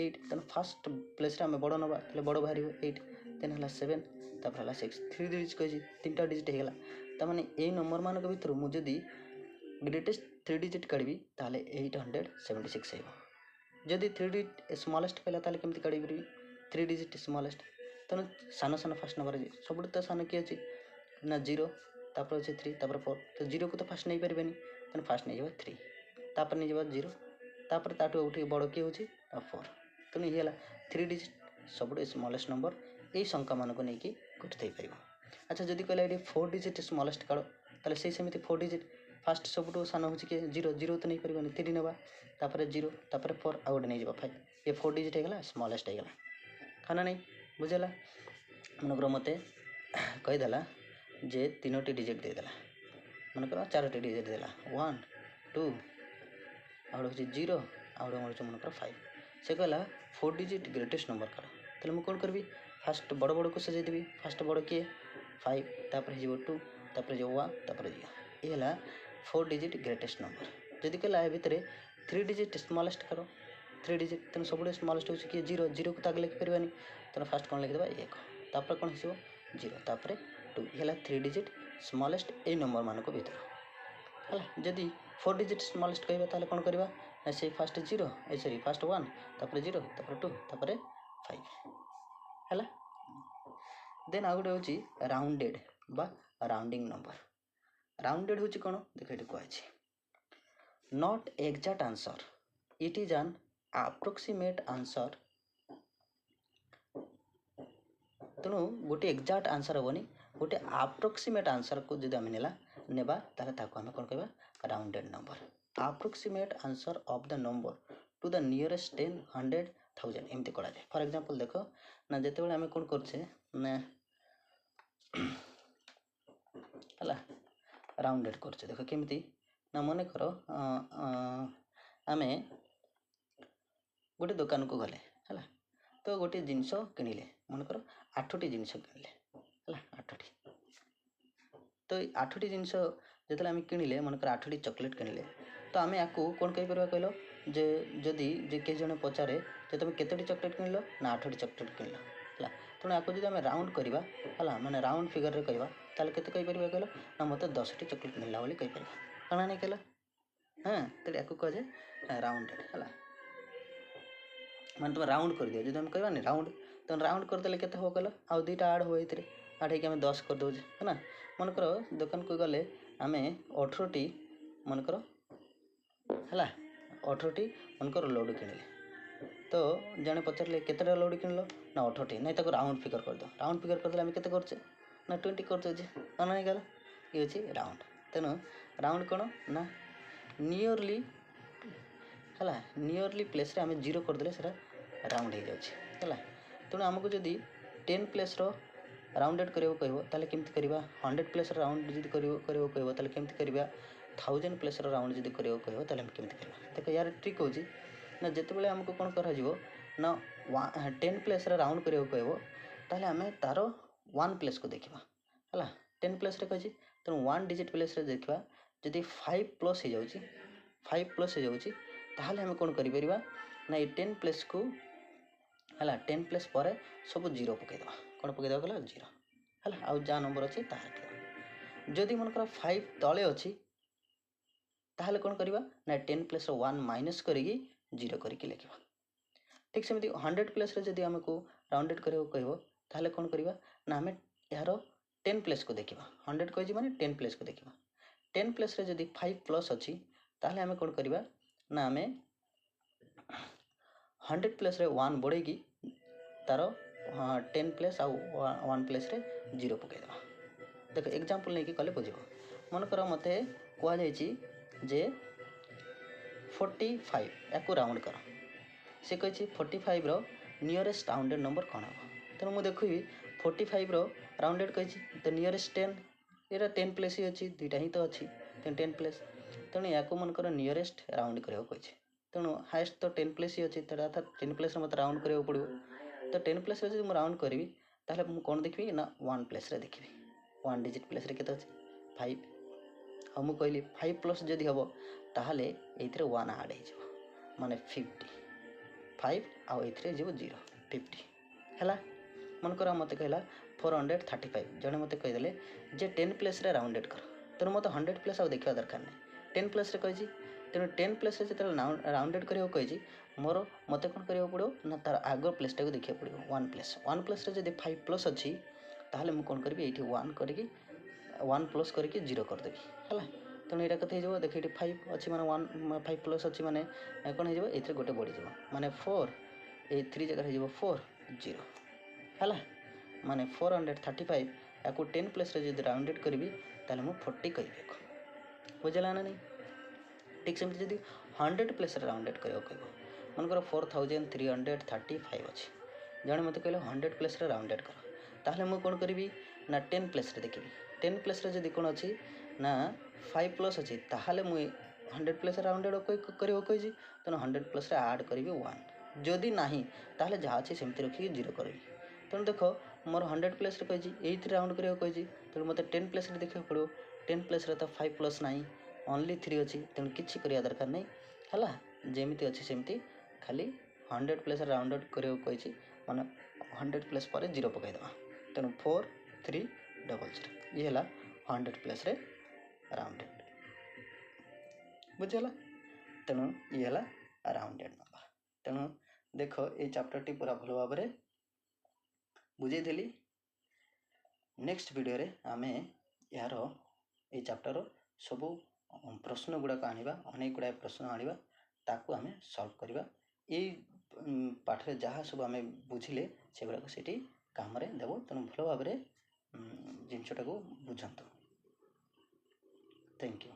Speaker 1: 8 ତେଣୁ ଫାଷ୍ଟ ପ୍ଲେସ୍ରେ ଆମେ ବଡ଼ ନେବା ତାହେଲେ ବଡ଼ ବାହାରିବ 8 ଦେନ୍ ହେଲା 7 ତାପରେ ହେଲା 6 3 ଡିଜିଟ୍ କହିଛି 3ଟା ଡିଜିଟ୍ ହେଇଗଲା ତାମାନେ ଏଇ ନମ୍ବରମାନଙ୍କ ଭିତରୁ ମୁଁ ଯଦି ଗ୍ରେଟେଷ୍ଟ 3 ଡିଜିଟ୍ କାଢ଼ିବି ତାହେଲେ 876 ହେବ ଯଦି 3 ଡିଜିଟ୍ ସ୍ମଲେଷ୍ଟ କହିଲା ତାହେଲେ କେମିତି କାଢ଼ି ପାରିବି 3 ଡିଜିଟ୍ ସ୍ମଲେଷ୍ଟ ତେଣୁ ସାନ ସାନ ଫାଷ୍ଟ ନେବାର ଅଛି ସବୁଠୁ ତ ସାନ କିଏ ଅଛି ନା 0 ତାପରେ ଅଛି 3 ତାପରେ 4 ତ 0କୁ ତ ଫାଷ୍ଟ ନେଇପାରିବେନି ତେଣୁ ଫାଷ୍ଟ ନେଇଯିବା 3 ତାପରେ ନେଇଯିବା 0 ତାପରେ ତାଠୁ ଉଠିକି ବଡ଼ କିଏ ହେଉଛି 4 ତେଣୁ ଇଏ ହେଲା 3 ଡିଜିଟ୍ ସବୁଠୁ ସ୍ମଲେଷ୍ଟ ନମ୍ବର ଏଇ ସଂଖ୍ୟାମାନଙ୍କୁ ନେଇକି ଗଠିତ ଆଚ୍ଛା ଯଦି କହିଲା ଏଠି 4 ଡିଜିଟ୍ ସ୍ମଲେଷ୍ଟ କାଢ଼ ତାହେଲେ ସେଇ ସେମିତି 4 ଡିଜିଟ୍ ଫାଷ୍ଟ ସବୁଠୁ ସାନ ହେଉଛି କିଏ 0 ତ ନେଇପାରିବନି 3 ନେବା ତାପରେ 0 ତାପରେ 4 ଆଉ ଗୋଟେ ନେଇଯିବା 5 ये 4 डिजिट ହେଇଗଲା ସ୍ମଲେଷ୍ଟ ହେଇଗଲା ହଁ ନା ନାଇଁ ବୁଝିଲା ମନେକର ମୋତେ କହିଦେଲା ଯେ 3ଟି ଡିଜିଟ୍ ଦେଇଦେଲା ମନେକର 4ଟି ଡିଜିଟ୍ ଦେଲା 1 2 ଆଉ ହେଉଛି 0 ଆଉ ଗୋଟେ ହେଉଛି ମନେକର 5 ସେ କହିଲା 4 ଡିଜିଟ୍ ଗ୍ରେଟେଷ୍ଟ ନମ୍ବର କାଢ଼ ତାହେଲେ ମୁଁ କ'ଣ କରିବି ଫାଷ୍ଟ ବଡ଼ ବଡ଼କୁ ସଜାଇ ଦେବି ଫାଷ୍ଟ ବଡ଼ କିଏ 5 ତାପରେ ହେଇଯିବ 2 ତାପରେ ହେଇଯିବ 1 ତାପରେ 0 ये ହେଲା 4 डिजिट ग्रेटेस्ट नंबर जदि कहला ए भितर 3 डिजिट स्मॉलेस्ट करो 3 डिजिट तेन सब स्मॉलेस्ट हो 0 को आगे लिखिपारे तेना फास्ट कौन लिखिदेवा 1 तापर कौन हो 0 तापर 2 है 3 डिजिट स्मॉलेस्ट ए नंबर मान भर है जदि 4 डिजिट स्मॉलेस्ट कहबा ताले कौन करवा से फास्ट 0 सॉरी फास्ट 1 तापर 0 तापर 2 तापर 5 है देन आउ गोटे हूँ राउंडेड बा राउंडिंग नंबर राउंडेड हूँ कौन देख ये कहुच्छे not exact answer it is an approximate answer तेणु गोटे एग्जैक्ट आंसर हेनी गोटे अप्रोक्सीमेट आंसर को जब आम नेबा ताले ताको आम कौन कहबा rounded number approximate answer of the number to the nearest 10 100 1000 एमती करा जाए फॉर एग्जांपल देख ना जिते बड़े आम कौन करछे ना हला राउंडेड करछे देख केमती ना मन कर आम गोटे दुकान को गले है तो गोटे जिनस किणिले मनकर 8टी जिनस किणिले है 8टी तो 8टी जिनस जो आम किणिले मनकर 8टी चॉकलेट किणिले तो आम या कौन कहीपर कहल जे जदि जे किए जन पचारे जे तुम केतोटी चॉकलेट किणिल ना 8टी चॉकलेट किणिल है तेणु या जब आम राउंड करवा है माने राउंड फिगर रे कहवा ताले केते कहीपर कहल ना मत 10टी चॉकलेट मिलला बोली कहीपर कणा नहीं कहला हाँ तो या कह जाए राउंडेड है माने तुम राउंड कर दियो जो आम कहवा राउंड तो राउंड करदे के हम कहल आउ 2टा आड हो आड हो 10 कर दे है ना मनकर दुकान को गले आम 18टी मनकर है 18टी मनकर लड्डू किणिले तो जड़े पचारे केतटा लड्डू किणिल ना 18टी नहीं ताको राउंड फिगर कर दो राउंड फिगर करदे आम केते करछे ना 20 कर दे कौन नहीं गला ये हूँ राउंड तेणु राउंड कौन ना नियरली है नियरली प्लेस रे आम 0 करदे से राउंड हो जाए तेणु आमको जदि 10 प्लेस राउंडेड करियो कहबो ताले केमती करबा 100 प्लेस राउंड जदि करियो कहबो ताले केमती करबा 1000 प्लेस राउंड जदि करियो कहबो ताले हम केमती करबा देखो यार ट्रिक होची ना जेते बेले हमको कोन करा जिवो ना 10 प्लेस राउंड करियो कहबो ताले हमें तारो 1 प्लेस को देखिबा हला 10 प्लेस रे कहजी तेणु 1 डिजिट प्लेस रे देखिबा जदि 5 प्लस हो जाउची 5 प्लस हो जाउची ताले हम कोन करि परिबा ना ये 10 प्लेस को है 10 प्लस पर सब 0 पकईदे कौन पकईदे गला 0 है आउ जहाँ नंबर अच्छे जदि मनकर 5 तले अच्छी ताहले कौन करवा ना 10 प्लस 1 माइनस करी 0 करके लिखा ठीक सेमती 100 प्लस जदि आमको राउंडेड करियो कहबो ताहले कौन करवा ना आम यार 10 प्लस को देखा 100 कही माने 10 प्लस को देखा 10 प्लस जदि 5 प्लस अच्छी ताहले आम कौन करवा ना आम 100 प्लस 1 बढ़े तार 10 प्लस आउ 1 प्लस 0 पकईदे देख एग्जांपल नहीं कले बुझ मनकर मत कहुई जे 45 या राउंड कर से कही 45 रो नियरेस्ट राउंडेड नंबर कौन हम तेणु मुझे देखी 45 रो राउंडेड कही तो नियरेस्ट 10 ये 10 प्लस ही अच्छी 2टा ही तो अच्छी तेणु 10 प्लस तेणु या मनकर नियरेस्ट राउंड करा कही तेणु हाएस्ट तो 10 प्लस ही अच्छी 10 प्लस मत राउंड करा पड़ो तो 10 प्लस जो मुझे राउंड करी ताहले मुझे कौन देखी ना 1 प्लस देखी 1 डिजिट प्लस के 5 हाँ मुझे कहली 5 प्लस जदि हम ताहले ये 1 आड हो माने 50 5 आउ एथिरे जीव 0 50 हैला मन कर मते कहला 435 जने मते कहि देले जे 10 प्लेस रे राउंडेड कर तेणु मते 100 प्लेस आ देखिया दरकार नै 10 प्लेस रे कहिछि तेणु 10 प्लेस रे जेते राउंडेड करियो कहिछि मोर मते कोन करियो पड़ो ना तार आगो प्लेस टा को देखिया पड़ो 1 प्लेस रे जदि 5 प्लस अछि ताहले मु कोन करबी एठी 1 करके 1 प्लस करके 0 कर देबी हैला तेणु एटा कते हो देख ये 5 अच्छी माने 1 5 प्लस अच्छी माने कौन हो ये गोटे बढ़ी जाव माने 4 ए 3 जगह हो 4 0 है माने 435 या 10 प्लस जब राउंडेड करी ताले मु 40 कह बुझला ना नहीं ठीक सेमती जब 100 प्लस राउंडेड कर मनकर 4335 अच्छी जड़े मत कहले 100 प्लस राउंडेड कर ताहले मु कौन करी ना 10 प्लस देखी 10 प्लस जब कौन अच्छी ना 5 प्लस अच्छी ताहले मु 100 प्लस राउंडेड कही तेना 100 प्लस आड करी 1 जदि नहीं ताहले जहाँ अच्छी सेमती रखिक 0 करी तेणु देख मोर 100 प्लस कही ये राउंड करा कही तेणु मत 10 प्लस देखा पड़ो 10 प्लस तो 5 प्लस ना ओनली 3 अच्छी तेणु किसी करवा दरकार नहीं है जमीती अच्छी सेमती खाली 100 प्लस राउंडेड करा कही मैंने 100 प्लस पर 0 पकईदे तेणु 4 3 0 0 ये 100 प्लस राउंडेड बुझीगला तेणु ये राउंडेड नंबर तेणु देख ये चैप्टर टी पूरा भल भाव बुझेली नेक्स्ट वीडियो रे आमे यार ये चैप्टर सब प्रश्न गुड़ाक आनिबा अनेक गुड़ा प्रश्न आनिबा ताकू आमे सॉल्व करबा ये पाठ रे जहाँ सब आमे बुझिले से गुड़ाक सेठी काम रे देबो तेणु भल भाव जिनसटा को बुझंतु थैंक यू।